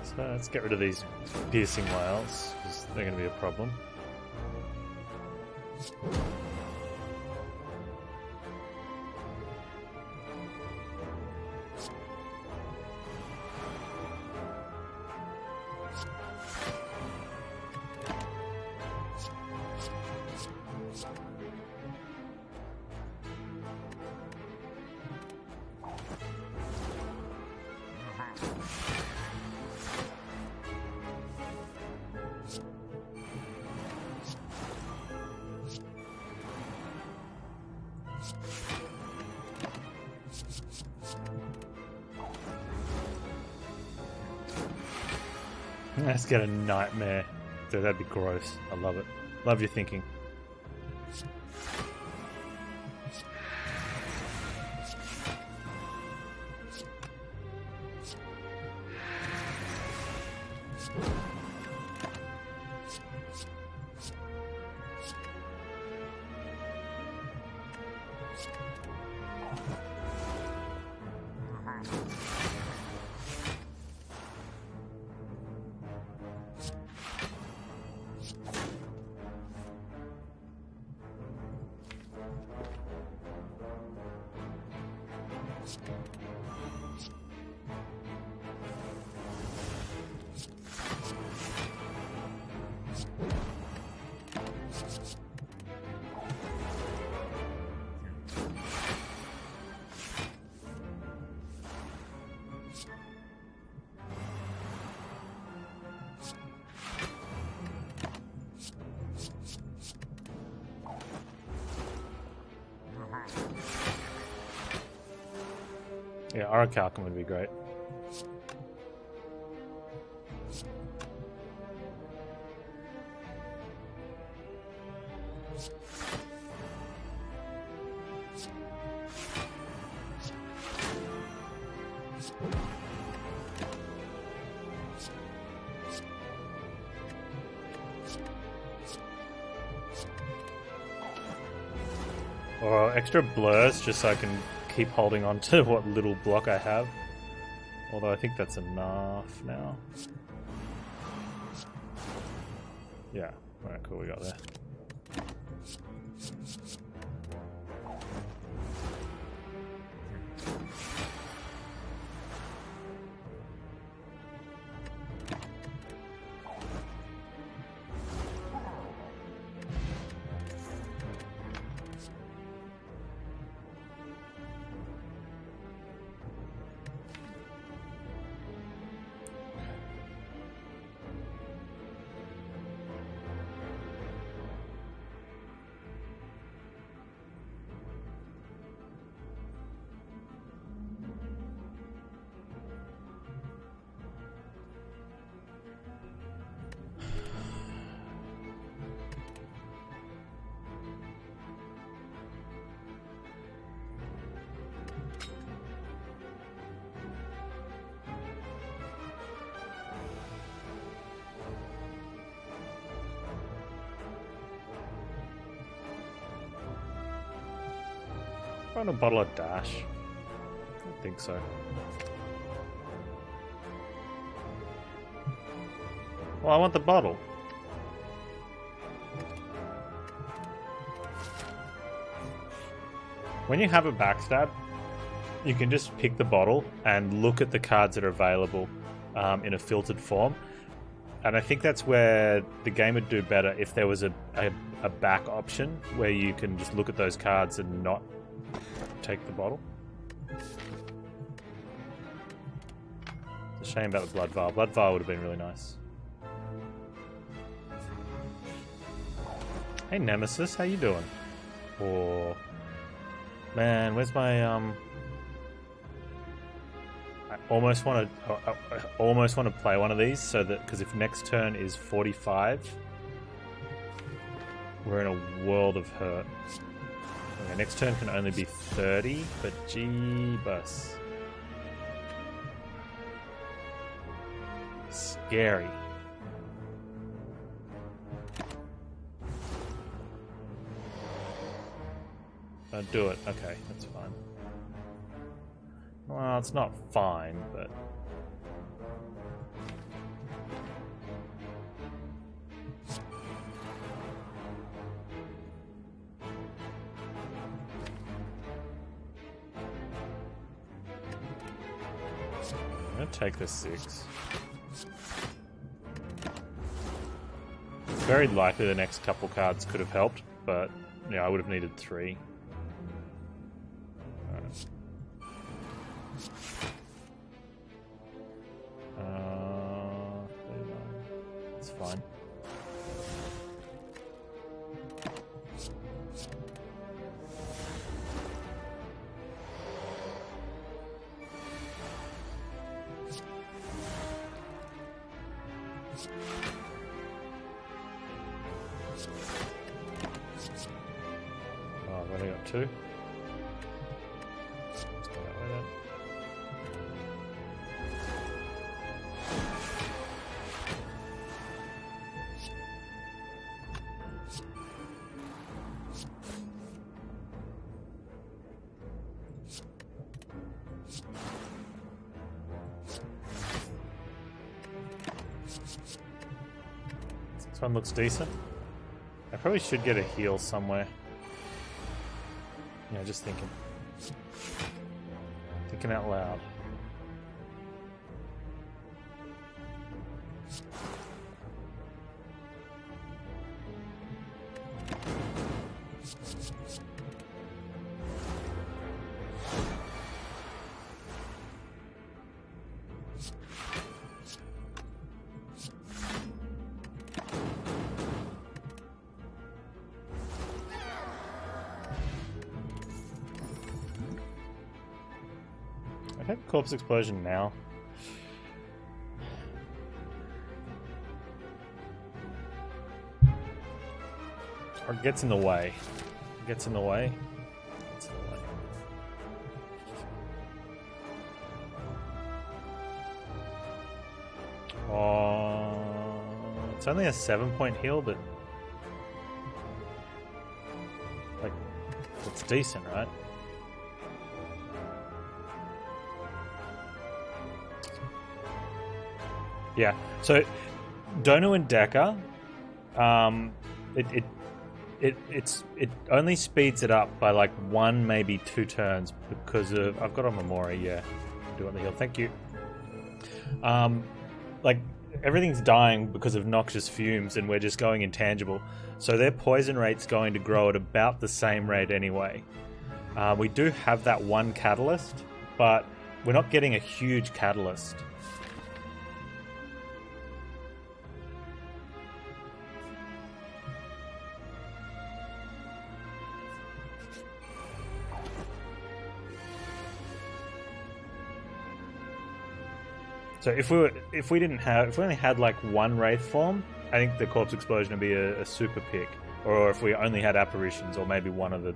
So let's get rid of these piercing whales, because they're gonna be a problem. Let's get a nightmare. Dude, that'd be gross. I love it. Love your thinking. Yeah, Orichalcum would be great. Or extra blurs just so I can keep holding on to what little block I have. Although I think that's enough now. Yeah, alright, cool, we got there. Find a bottle of Dash. I don't think so. Well, I want the bottle. When you have a backstab, you can just pick the bottle and look at the cards that are available in a filtered form. And I think that's where the game would do better if there was a back option where you can just look at those cards and not take the bottle. It's a shame about the Blood Vial. Blood Vial would have been really nice. Hey Nemesis, how you doing? Or man, where's my I almost want to play one of these so that because if next turn is 45, we're in a world of hurt. Okay, next turn can only be 30, but gee-bus. Scary. Don't do it. Okay, that's fine. Well, it's not fine, but... I'm gonna take the 6. It's very likely the next couple cards could have helped, but yeah, I would have needed 3. Alright. It's fine. Oh, I've only got 2. Let's go that way then. This one looks decent. I probably should get a heal somewhere. Yeah, just thinking. Thinking out loud. Take corpse explosion now. Or it gets in the way. It gets in the way. Gets in the way. Oh, it's only a 7-point heal, but like it's decent, right? Yeah. So Donu and Decker, it only speeds it up by like 1, maybe 2 turns because of I've got a Memori. Yeah, do on the heal. Thank you. Like everything's dying because of noxious fumes, and we're just going intangible. So their poison rate's going to grow at about the same rate anyway. We do have that 1 catalyst, but we're not getting a huge catalyst. So if we only had like 1 Wraith form, I think the corpse explosion would be a super pick. Or if we only had apparitions, or maybe one of the,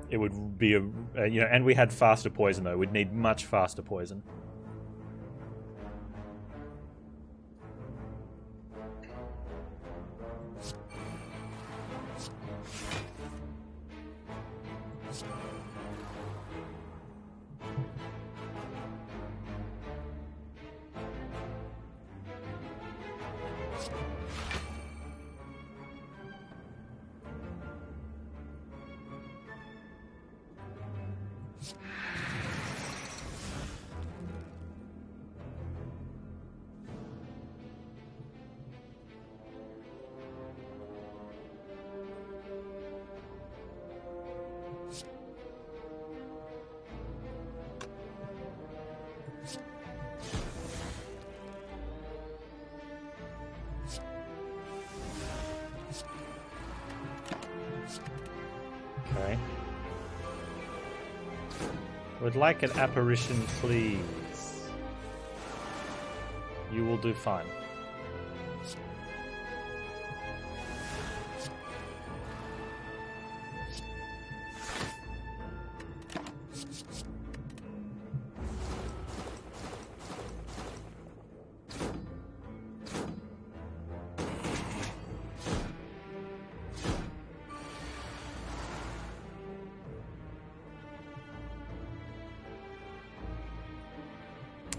it would be and we had faster poison though. We'd need much faster poison. Okay. Would like an apparition, please. You will do fine.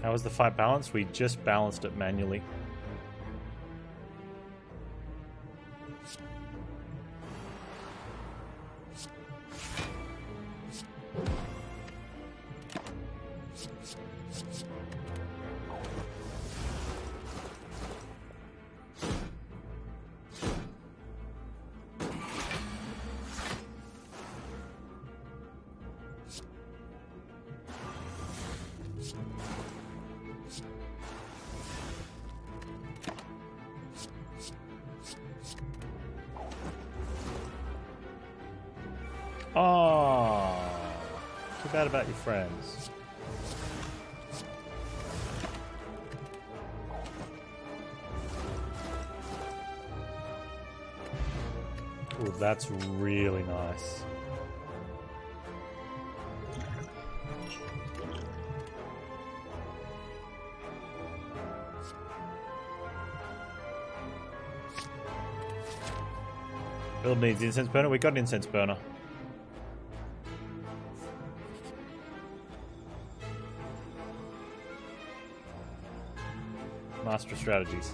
How was the fight balanced? We just balanced it manually. Oh, too bad about your friends. Oh, that's really nice. Build needs incense burner. We got an incense burner. Master strategies.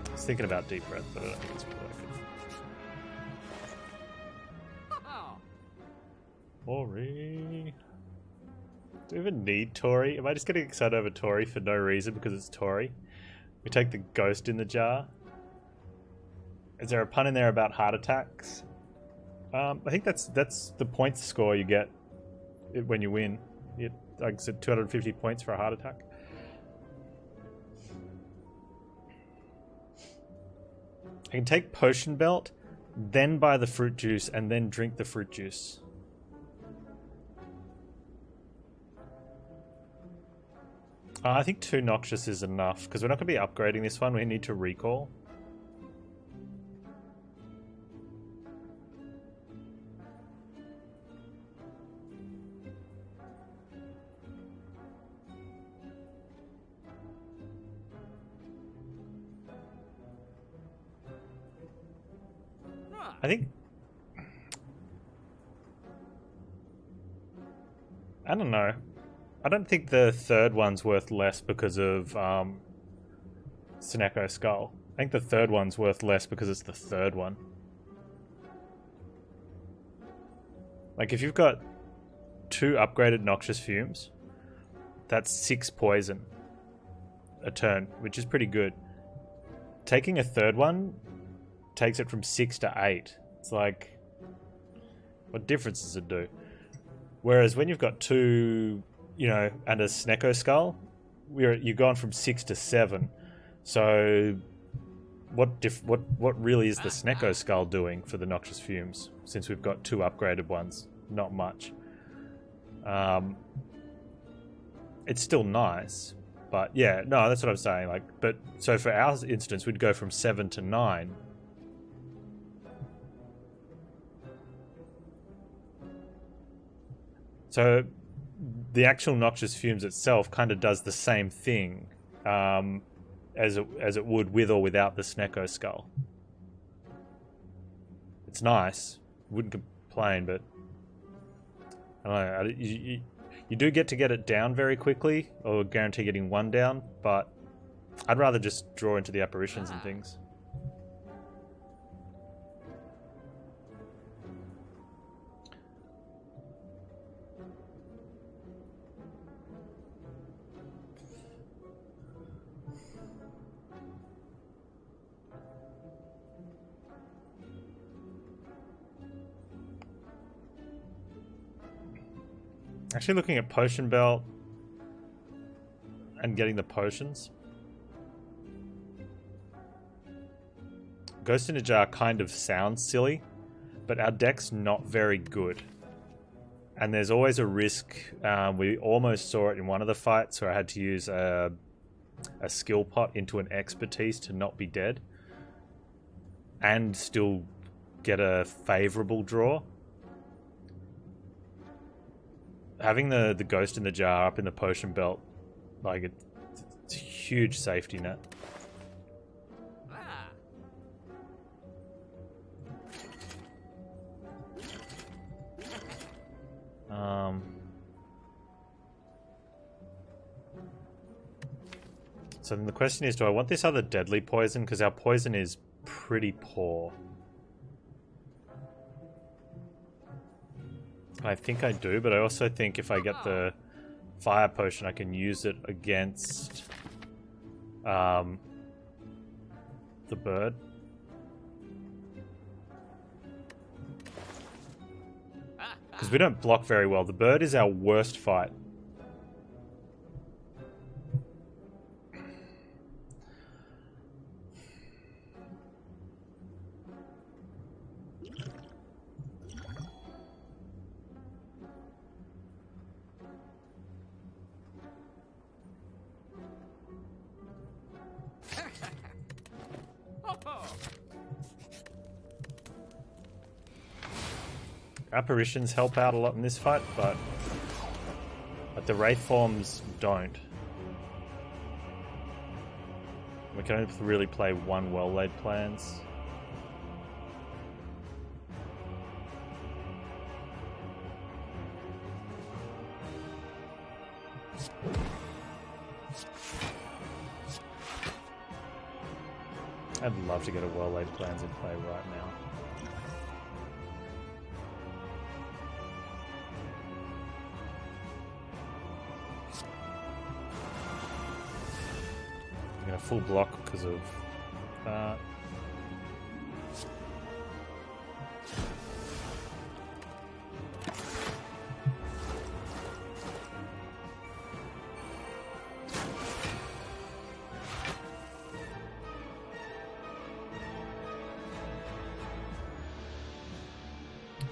I was thinking about deep breath, but I don't think it's working. Tori. Do we even need Tori? Am I just getting excited over Tori for no reason because it's Tori? We take the ghost in the jar. Is there a pun in there about heart attacks? I think that's the points score you get when you win. Like I said, 250 points for a heart attack. I can take potion belt, then buy the fruit juice, and then drink the fruit juice. I think 2 noxious is enough, because we're not going to be upgrading this one. We need to recall. I think... I don't know. I don't think the third one's worth less because of Snecko Skull. I think the third one's worth less because it's the third one. Like, if you've got 2 upgraded Noxious Fumes, that's 6 poison a turn, which is pretty good. Taking a third one takes it from 6 to 8. It's like, what difference does it do? Whereas when you've got 2, you know, and a Snecko Skull, you've gone from 6 to 7. So what really is the Snecko Skull doing for the Noxious Fumes, since we've got 2 upgraded ones? Not much. It's still nice, but yeah, no, that's what I'm saying. Like, but so for our instance, we'd go from 7 to 9. So the actual Noxious Fumes itself kind of does the same thing as it would with or without the Snecko Skull. It's nice. Wouldn't complain, but I don't know. You do get to get it down very quickly, or guarantee getting 1 down, but I'd rather just draw into the apparitions and things. Actually looking at potion belt and getting the potions. Ghost in a Jar kind of sounds silly, but our deck's not very good. And there's always a risk. We almost saw it in one of the fights where I had to use a skill pot into an expertise to not be dead and still get a favorable draw. Having the Ghost in the Jar up in the potion belt, like, it's a huge safety net. So then the question is, do I want this other deadly poison? Because our poison is pretty poor. I think I do, but I also think if I get the fire potion, I can use it against the bird. Because we don't block very well. The bird is our worst fight. Apparitions help out a lot in this fight, but the Wraith forms don't. We can only really play one well-laid plans. I'd love to get a well-laid plans in play right now. A full block because of that.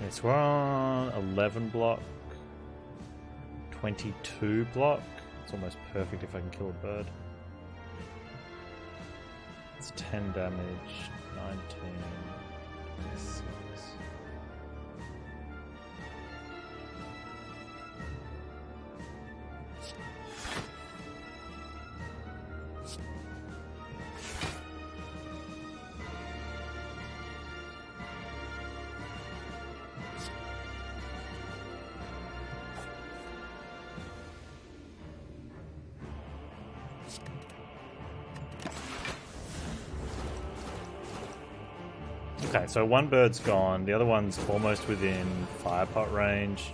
Yes, we're on 11 block, 22 block. It's almost perfect if I can kill a bird. It's 10 damage, 19, 26. Okay, so one bird's gone, the other one's almost within fire pot range.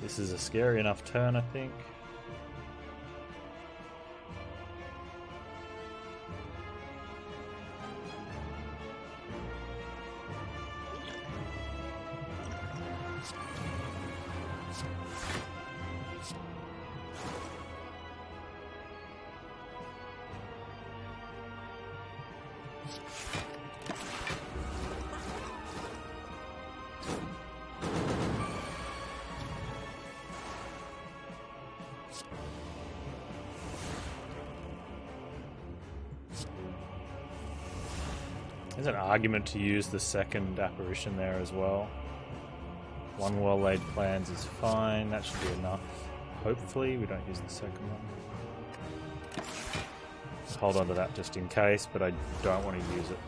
This is a scary enough turn, I think. There's an argument to use the second apparition there as well. One well-laid plans is fine. That should be enough. Hopefully we don't use the second one. Just hold on to that just in case, but I don't want to use it.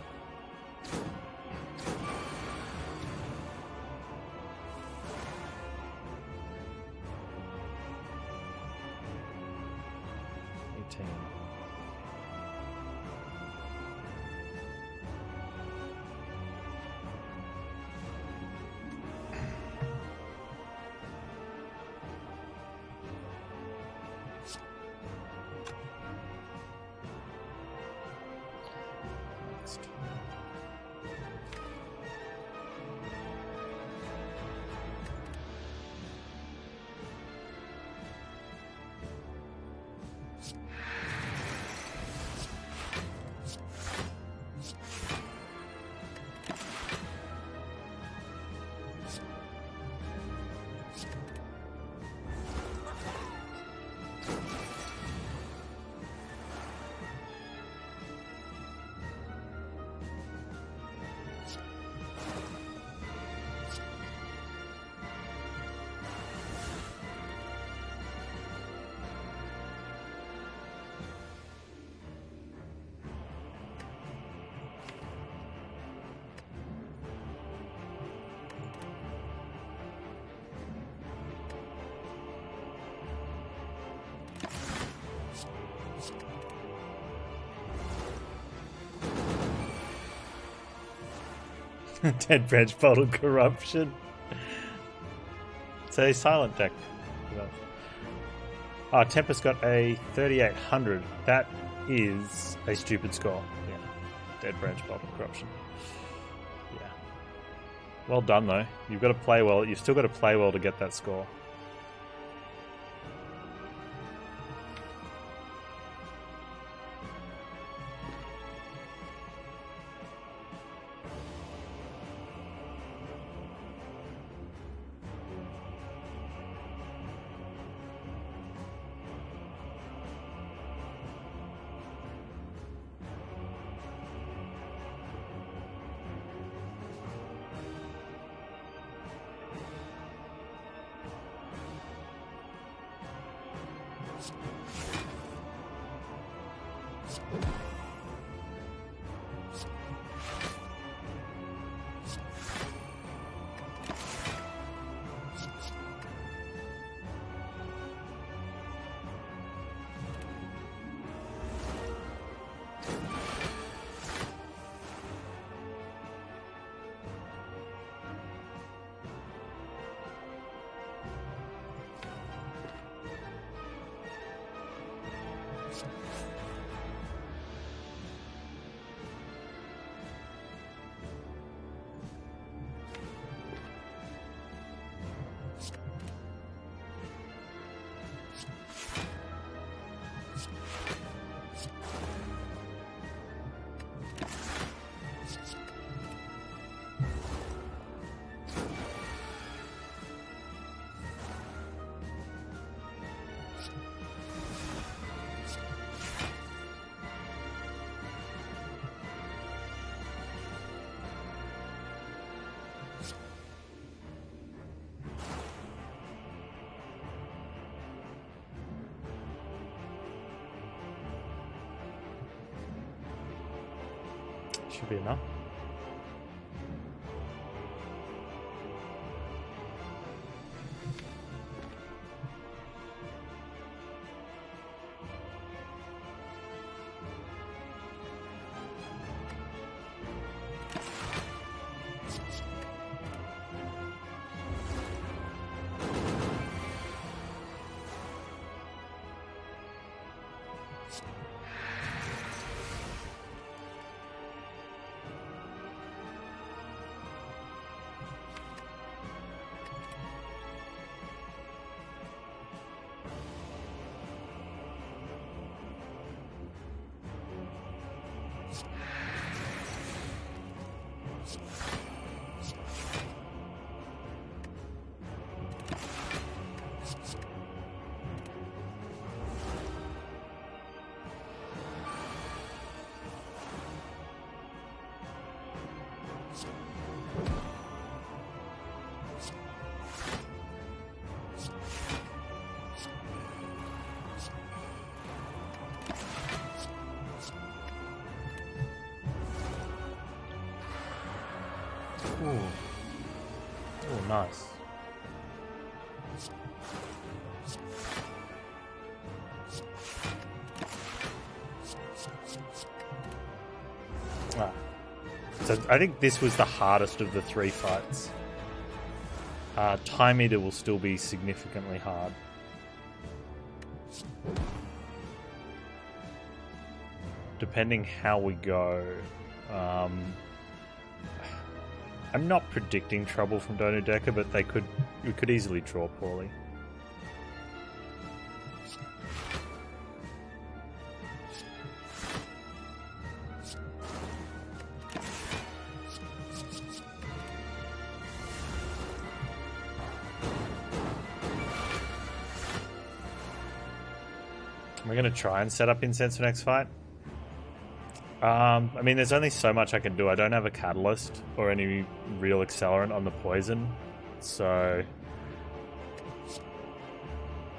Dead branch bottle corruption. It's a silent deck. Tempest got a 3800. That is a stupid score. Yeah. Dead branch bottle corruption. Yeah. Well done though. You've got to play well. You've still got to play well to get that score. Should be enough. Ooh. Oh, nice. Ah. So I think this was the hardest of the 3 fights. Time Eater will still be significantly hard. Depending how we go. I'm not predicting trouble from Donodeka, but we could easily draw poorly. We're going to try and set up Incense for next fight. I mean, there's only so much I can do. I don't have a catalyst or any real accelerant on the poison. So,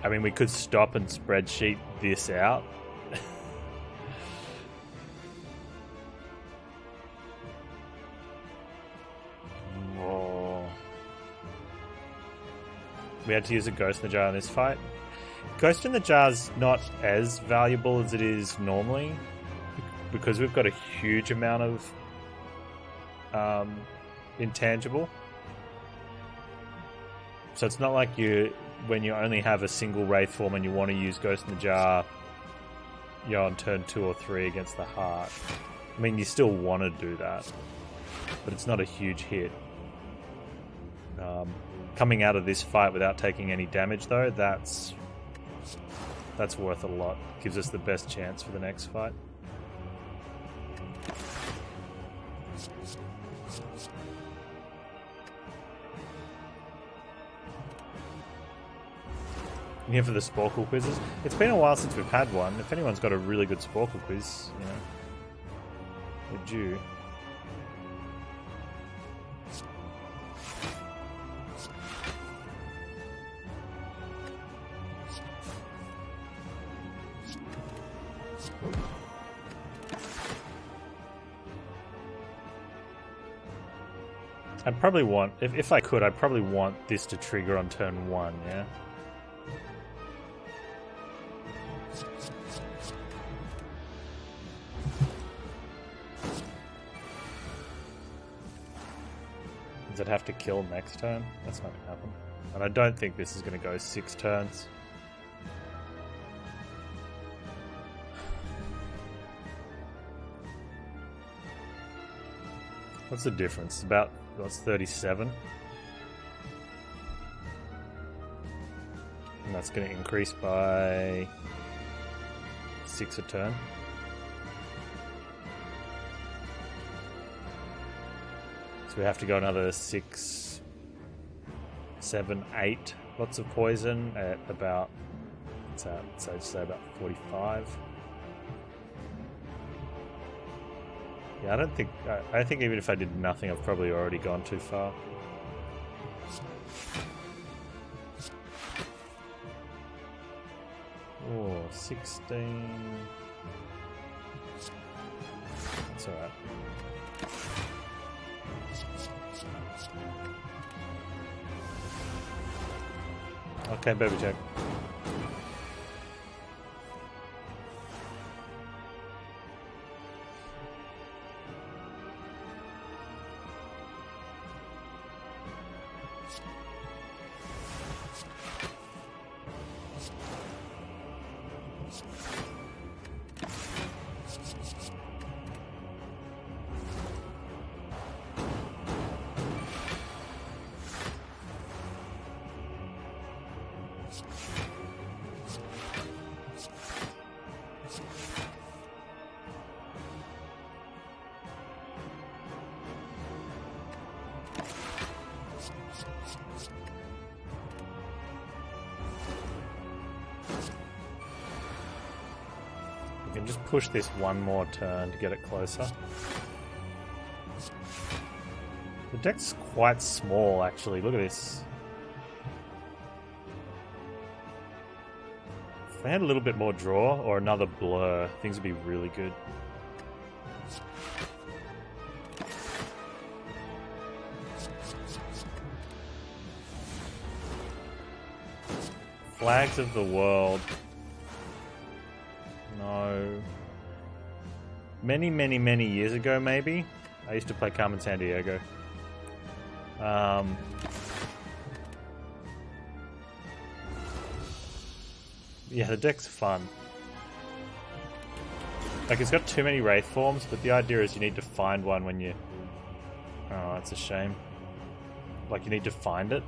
I mean, we could stop and spreadsheet this out. We had to use a Ghost in the Jar in this fight. Ghost in the Jar's not as valuable as it is normally, because we've got a huge amount of intangible. So it's not like when you only have a single Wraith form and you want to use Ghost in the Jar, you're on turn 2 or 3 against the Heart. I mean, you still want to do that, but it's not a huge hit. Coming out of this fight without taking any damage, though, that's worth a lot. Gives us the best chance for the next fight. Here for the Sporkle quizzes. It's been a while since we've had one. If anyone's got a really good Sporkle quiz, you know, we're due. I'd probably want, if I could, I'd probably want this to trigger on turn 1, yeah? Does it have to kill next turn? That's not going to happen. And I don't think this is going to go 6 turns. What's the difference? About, what's 37? And that's going to increase by 6 a turn. So we have to go another 6, 7, 8 lots of poison at about, what's that? So I'd say about 45. Yeah, I think even if I did nothing, I've probably already gone too far. Oh, 16. That's alright. Okay, baby check. We can just push this one more turn to get it closer. The deck's quite small, actually. Look at this. If they had a little bit more draw or another blur, things would be really good. Flags of the World. No. Many, many, many years ago, maybe. I used to play Carmen Sandiego. Yeah, the deck's fun. Like, it's got too many Wraith forms, but the idea is you need to find one when you... Oh, that's a shame. Like, you need to find it.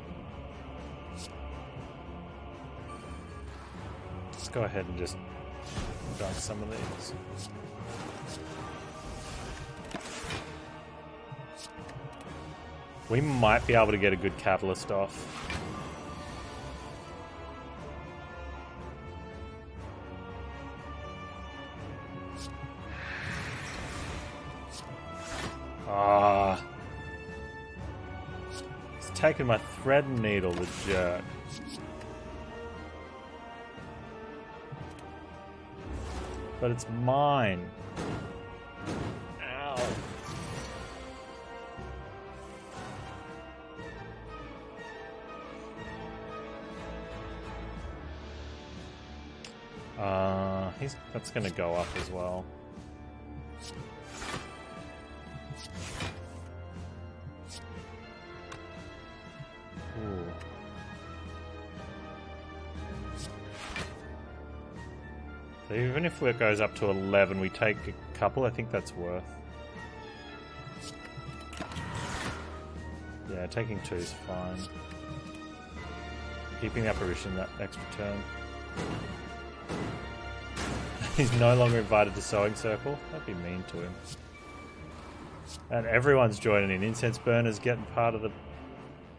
Let's go ahead and just dunk some of these. We might be able to get a good catalyst off. Ah. It's taken my thread and needle, the jerk. But it's mine. Ow. That's gonna go up as well. Ooh. So even if it goes up to 11, we take a couple. I think that's worth. Yeah, taking 2 is fine. Keeping the apparition that extra turn. He's no longer invited to Sewing Circle. That'd be mean to him. And everyone's joining in. Incense Burners getting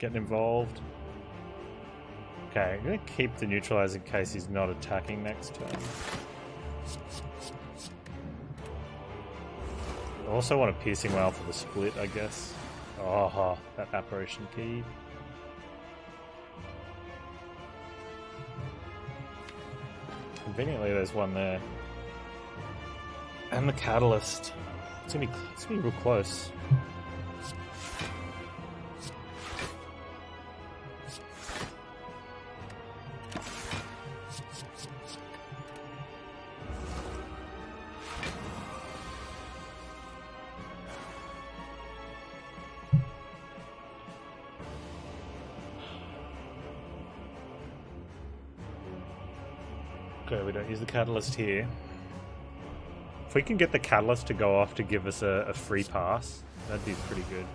involved. Okay, I'm gonna keep the neutralize in case he's not attacking next turn. I also want a piercing whale for the split, I guess. Oh, that apparition key. Conveniently, there's one there. And the catalyst. It's gonna be real close. Okay, we don't use the catalyst here. If we can get the catalyst to go off to give us a free pass, that'd be pretty good.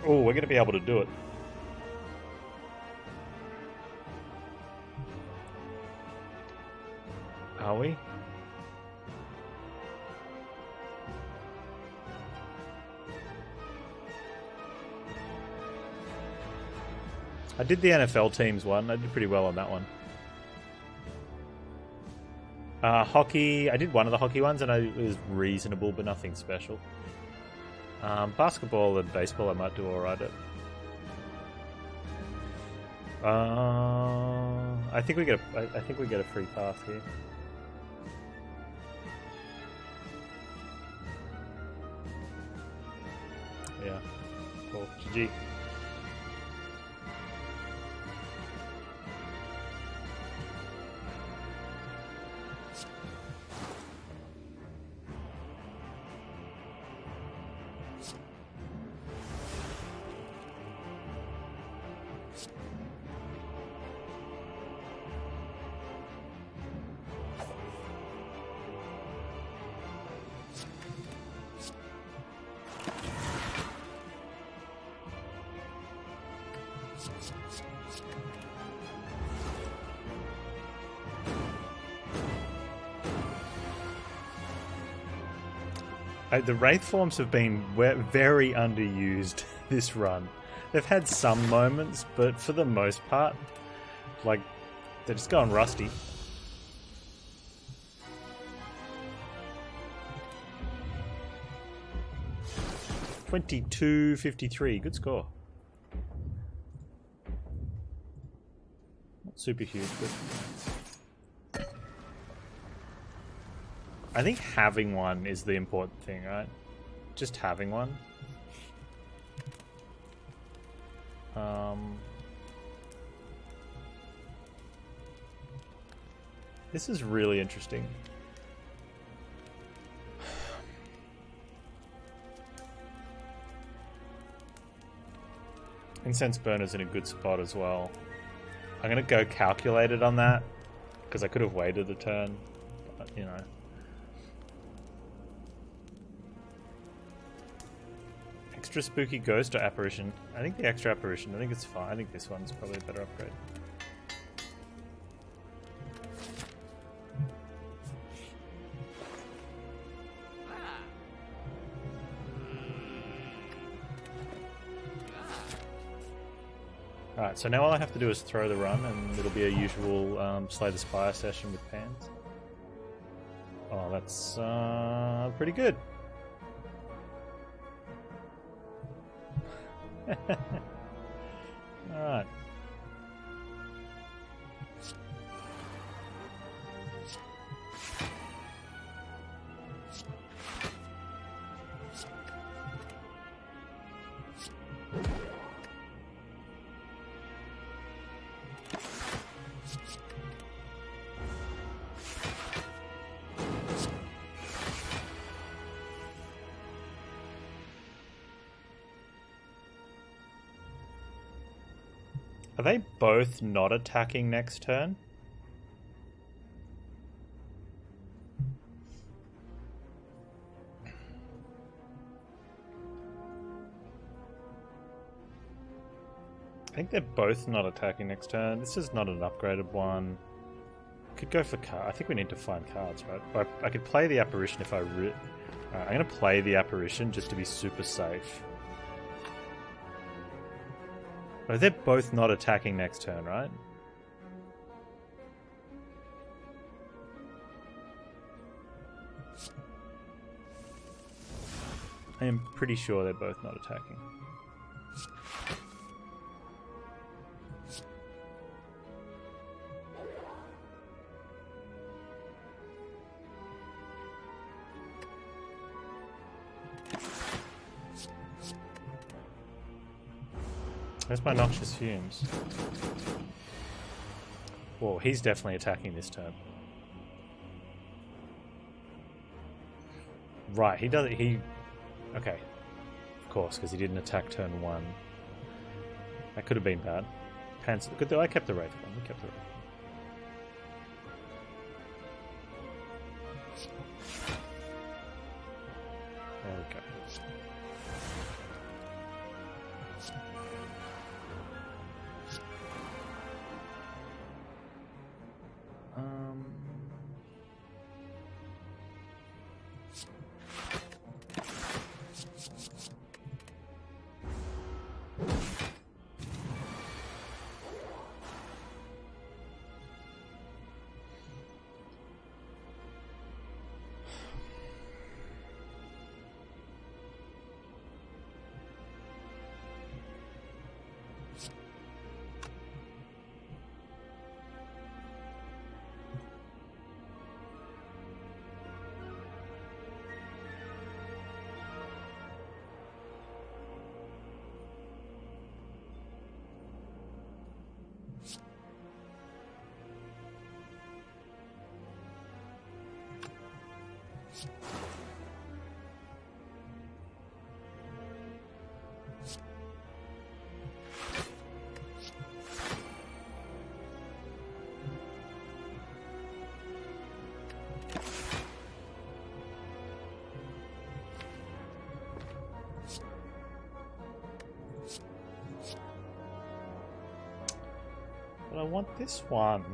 Oh, we're going to be able to do it. Are we? I did the NFL teams one. I did pretty well on that one. Hockey, I did one of the hockey ones and it was reasonable, but nothing special. Basketball and baseball I might do alright at. I think we get a free pass here. Yeah. Cool. GG. The Wraith forms have been very underused this run. They've had some moments, but for the most part, like, they're just going rusty. $22.53, good score. Not super huge, but I think having one is the important thing, right? Just having one. This is really interesting. Incense burner's in a good spot as well. I'm gonna go calculated on that because I could have waited a turn, but, you know. Extra spooky ghost or apparition? I think the extra apparition. I think it's fine. I think this one's probably a better upgrade. Alright, so now all I have to do is throw the run and it'll be a usual Slay the Spire session with Panz. Oh, that's pretty good. Alright. Are they both not attacking next turn? I think they're both not attacking next turn. This is not an upgraded one. Could go for card. I think we need to find cards, right? I could play the apparition if I I'm going to play the apparition just to be super safe. But they're both not attacking next turn, right? I am pretty sure they're both not attacking. Where's my noxious fumes? Whoa, he's definitely attacking this turn. Right, he does. Okay, of course, because he didn't attack turn 1. That could have been bad. Panz, good though. I kept the Wraith one. We kept the Wraith. There we go. But I want this one.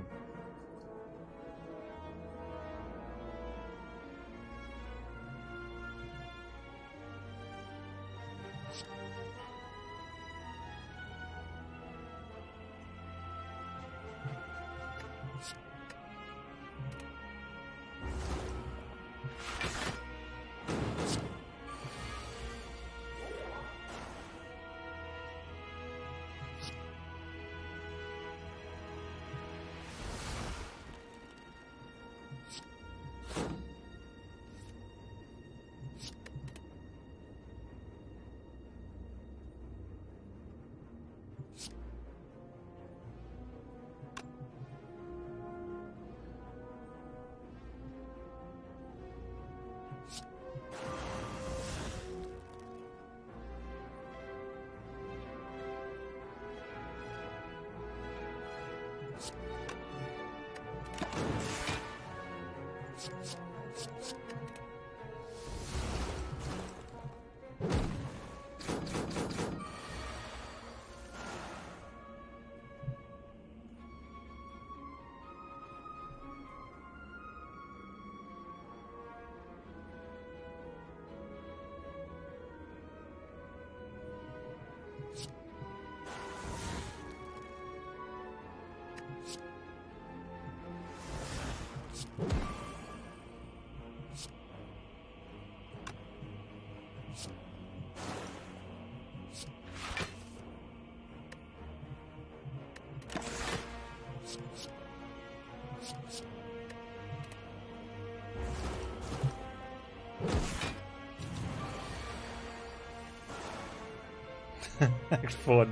Act 4,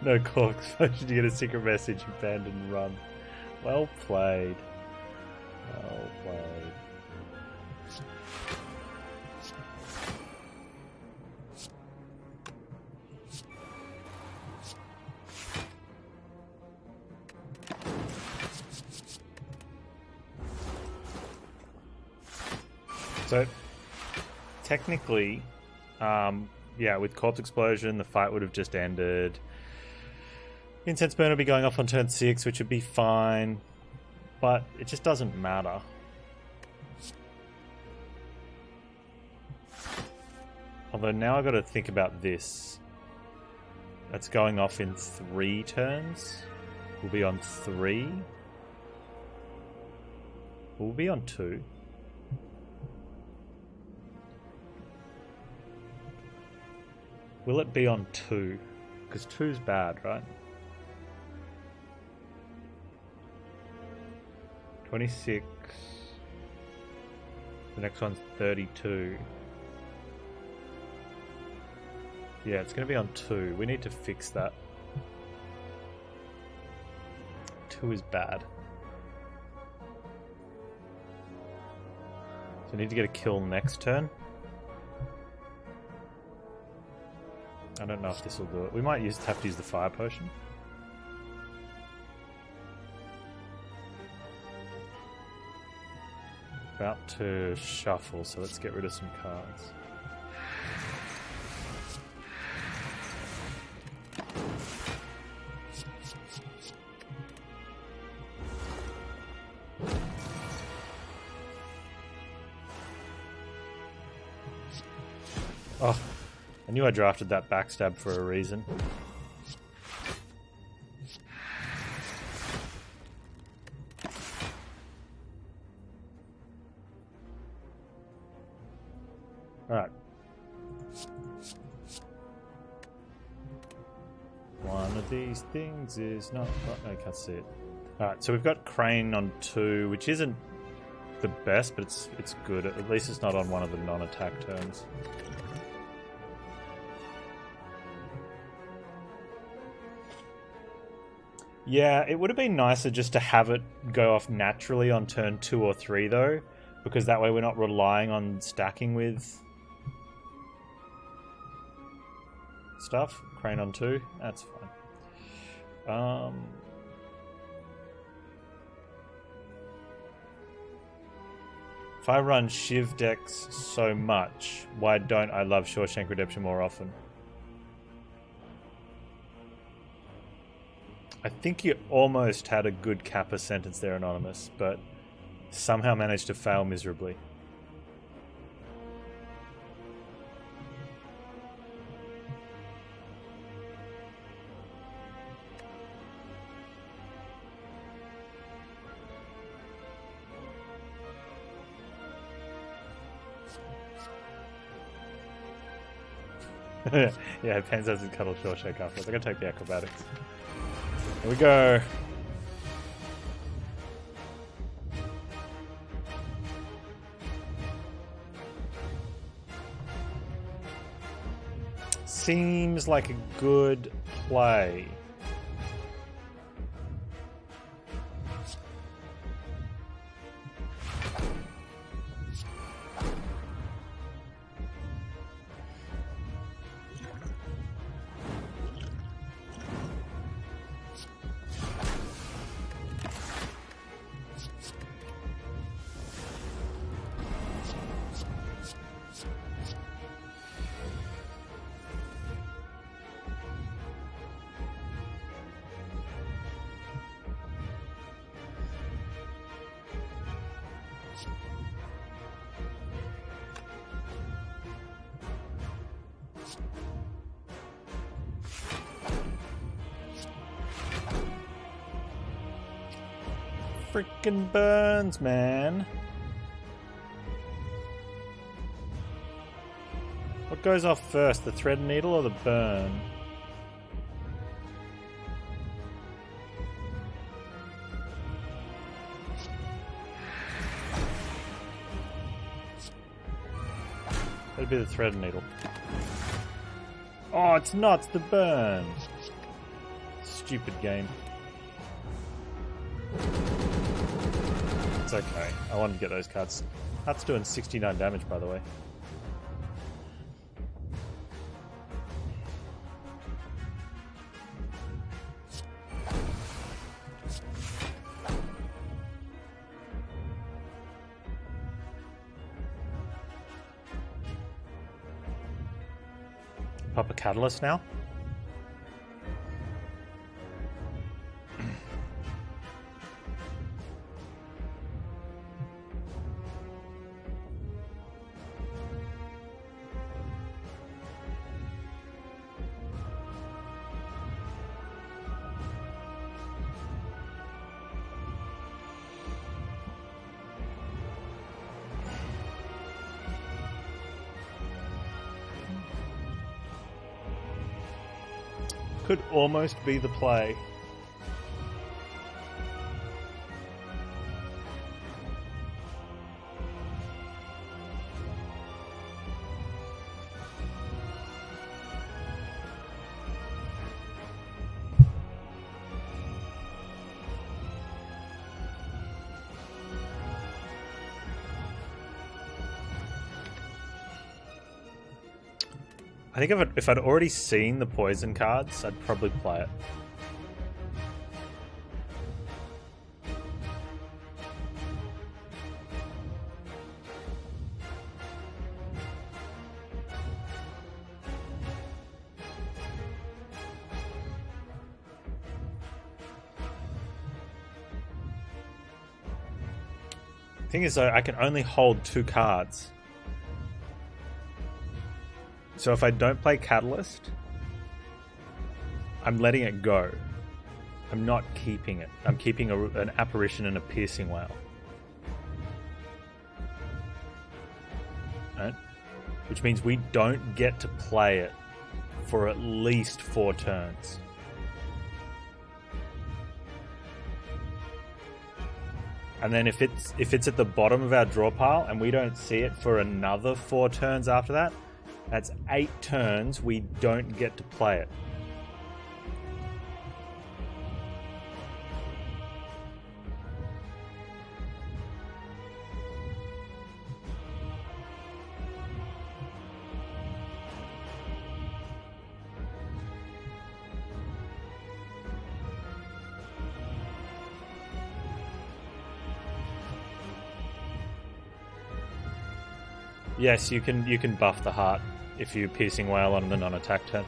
no core explosion to get a secret message, abandon and run. Well played. Well played. So, technically, yeah, with corpse explosion, the fight would have just ended. Incense burn would be going off on turn 6, which would be fine, but it just doesn't matter. Although now I've got to think about this. That's going off in 3 turns. We'll be on 3. We'll be on 2. Will it be on 2? Because 2's bad, right? 26. The next one's 32. Yeah, it's going to be on 2. We need to fix that. 2 is bad. So we need to get a kill next turn. I don't know if this will do it. We might have to use the fire potion. About to shuffle, so let's get rid of some cards. Oh, I knew I drafted that backstab for a reason. Alright. One of these things is not... I can't see it. Alright, so we've got Crane on 2, which isn't the best, but it's good. At least it's not on one of the non-attack turns. Yeah, it would have been nicer just to have it go off naturally on turn 2 or 3 though, Because that way we're not relying on stacking with stuff. Crane on 2, that's fine. If I run Shiv decks so much, why don't I love Shawshank Redemption more often? I think you almost had a good Kappa sentence there, Anonymous, but somehow managed to fail miserably. Yeah, Panz doesn't cuddle Shawshank afterwards. I gotta take the acrobatics. Here we go. Seems like a good play. Freaking burns, man. What goes off first, the thread needle or the burn? That'd be the thread needle. Oh, it's not, it's the burn. Stupid game. It's okay. I wanted to get those cards. That's doing 69 damage, by the way. Pop a catalyst now? Could almost be the play. I think if I'd already seen the poison cards, I'd probably play it. Thing is, though, I can only hold 2 cards. So if I don't play Catalyst, I'm letting it go. I'm not keeping it. I'm keeping an Apparition and a Piercing Wail. Right? Which means we don't get to play it for at least 4 turns. And then if it's at the bottom of our draw pile and we don't see it for another 4 turns after that, that's 8 turns we don't get to play it. Yes, you can buff the heart if you piercing wail on the non-attack turn.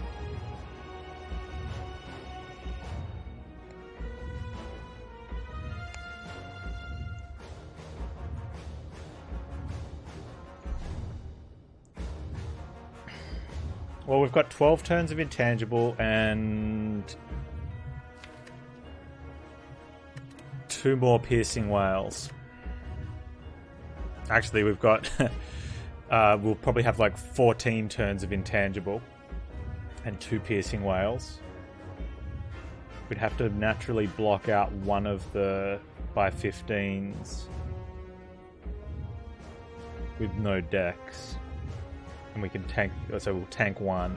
Well, we've got 12 turns of intangible and 2 more piercing wails. Actually, we've got we'll probably have like 14 turns of intangible and 2 piercing wails. We'd have to naturally block out one of the by 15s with no decks. And we can tank, so we'll tank 1.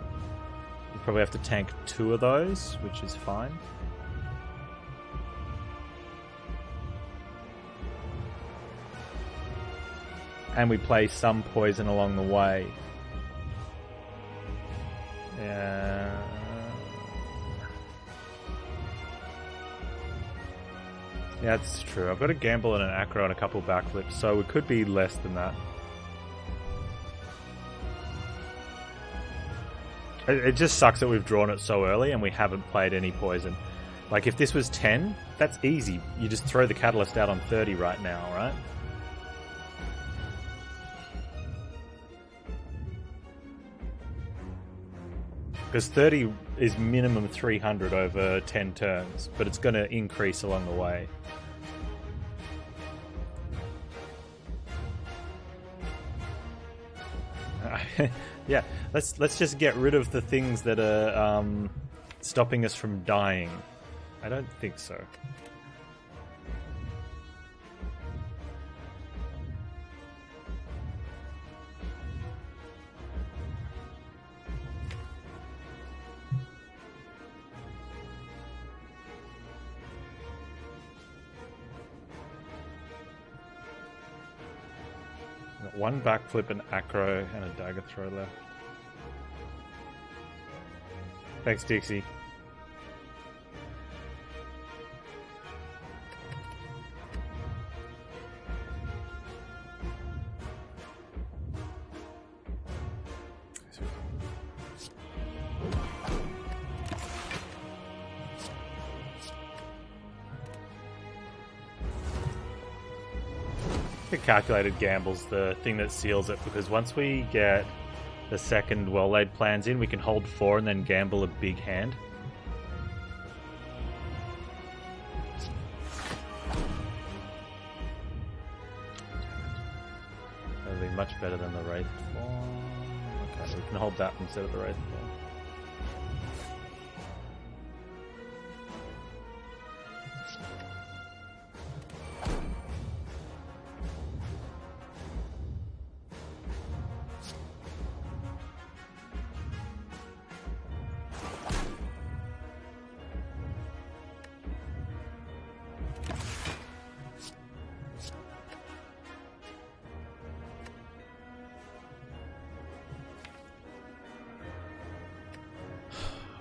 We'll probably have to tank 2 of those, which is fine. And we play some poison along the way. Yeah, that's true. I've got a gamble and an acro and a couple backflips, so it could be less than that. It just sucks that we've drawn it so early and we haven't played any poison. Like, if this was 10, that's easy. You just throw the catalyst out on 30 right now, right? Because 30 is minimum 300 over 10 turns, but it's going to increase along the way. Yeah, let's just get rid of the things that are stopping us from dying. I don't think so. Got 1 backflip, an acro, and a dagger throw left. Thanks, Dixie. Calculated gamble's the thing that seals it, because once we get the second well-laid plans in, we can hold 4 and then gamble a big hand. That'll be much better than the Wraith form. Okay, we can hold that instead of the Wraith form.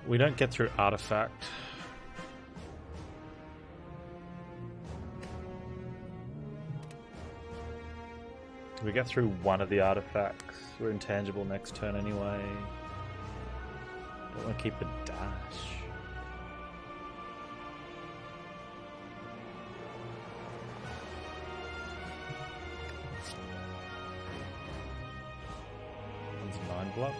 We don't get through artifact. We get through one of the artifacts. We're intangible next turn anyway. Don't want to keep a dash. One's 9 block.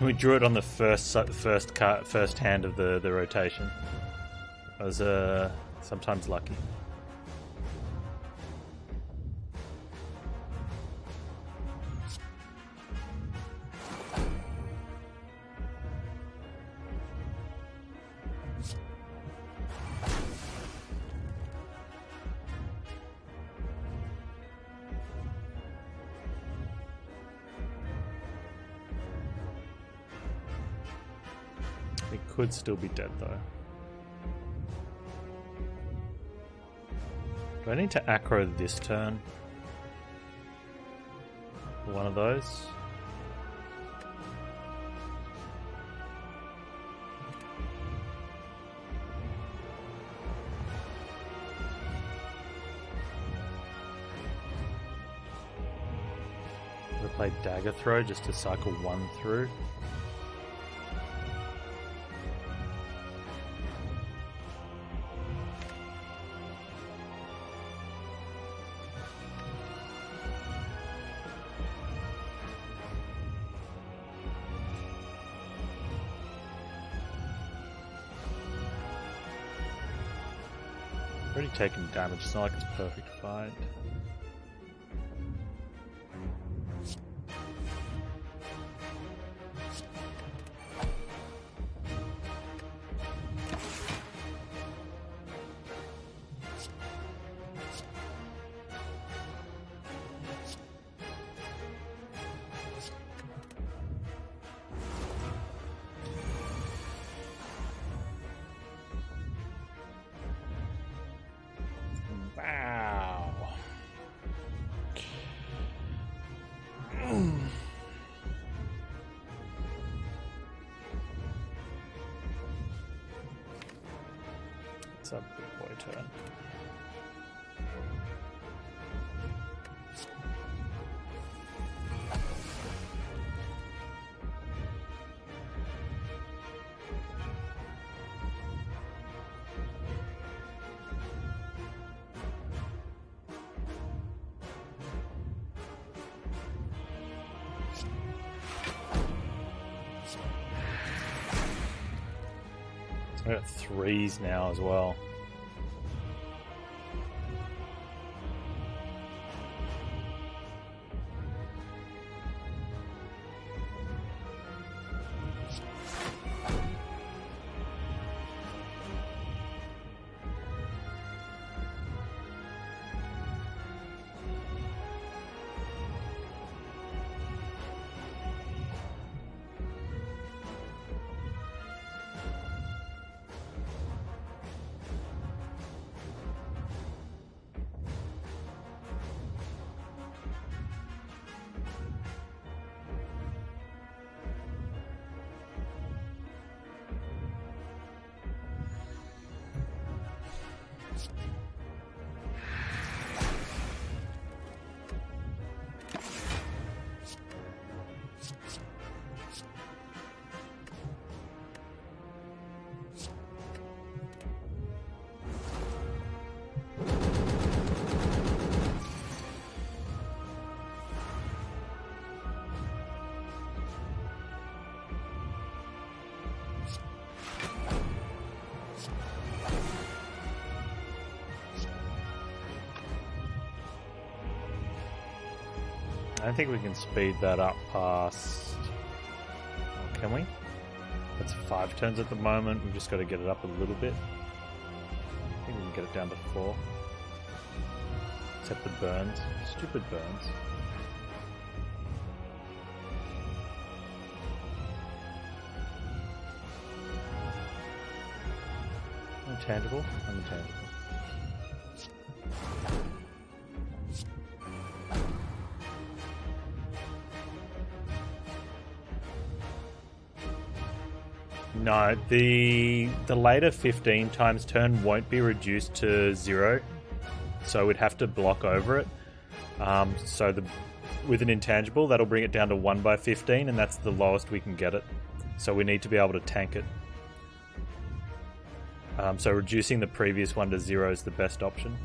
We drew it on the first hand of the rotation. I was sometimes lucky. It could still be dead though. Do I need to aggro this turn? One of those? I'll play Dagger Throw just to cycle one through. Already taken damage, it's not like it's a perfect fight. Wow. It's a big boy turn. I got 3s now as well. I don't think we can speed that up past... Oh, can we? That's 5 turns at the moment. We've just got to get it up a little bit. I think we can get it down to 4. Except the burns. Stupid burns. Intangible? Unintangible. No, the later 15 times turn won't be reduced to 0, so we'd have to block over it. With an intangible, that'll bring it down to 1 by 15, and that's the lowest we can get it. So we need to be able to tank it. So reducing the previous one to 0 is the best option.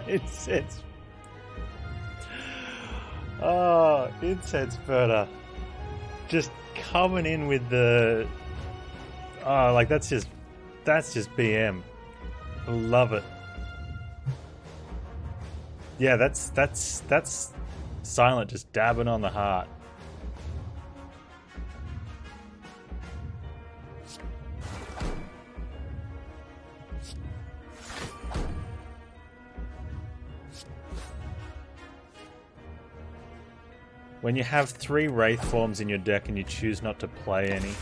Incense. Oh, incense burner. Just coming in with the... Oh, like that's just BM. I love it. Yeah, that's Silent just dabbing on the heart. When you have 3 Wraith forms in your deck and you choose not to play any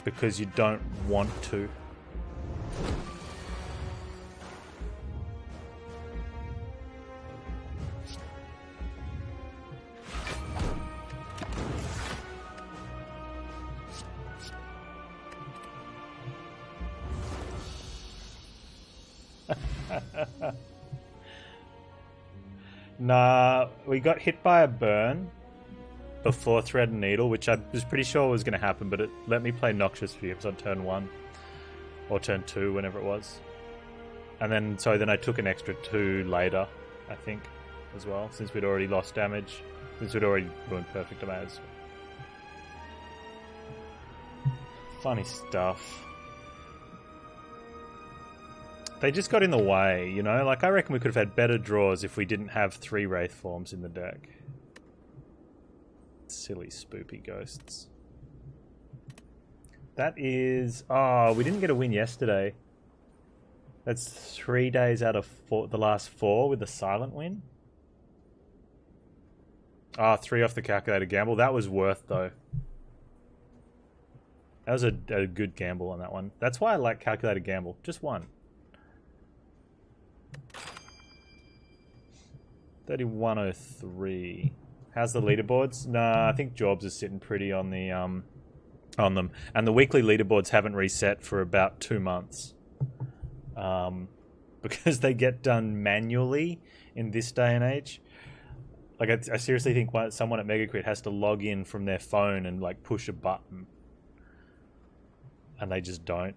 because you don't want to. Nah, we got hit by a burn before Thread and Needle, which I was pretty sure was going to happen, but it let me play Noxious Fumes on turn 1 or turn 2, whenever it was. And then, so then I took an extra 2 later, I think, as well, since we'd already lost damage, since we'd already ruined Perfect Damage. Funny stuff. They just got in the way, you know? Like, I reckon we could have had better draws if we didn't have 3 Wraith forms in the deck. Silly spoopy ghosts. That is... Oh, we didn't get a win yesterday. That's 3 days out of the last 4 with the silent win. Ah, 3 off the calculated gamble. That was worth, though. That was a good gamble on that one. That's why I like calculated gamble. Just 1. 3103. How's the leaderboards? Nah, I think Jobs is sitting pretty on the on them, and the weekly leaderboards haven't reset for about 2 months, because they get done manually in this day and age. Like, I seriously think someone at MegaCrit has to log in from their phone and like push a button, and they just don't.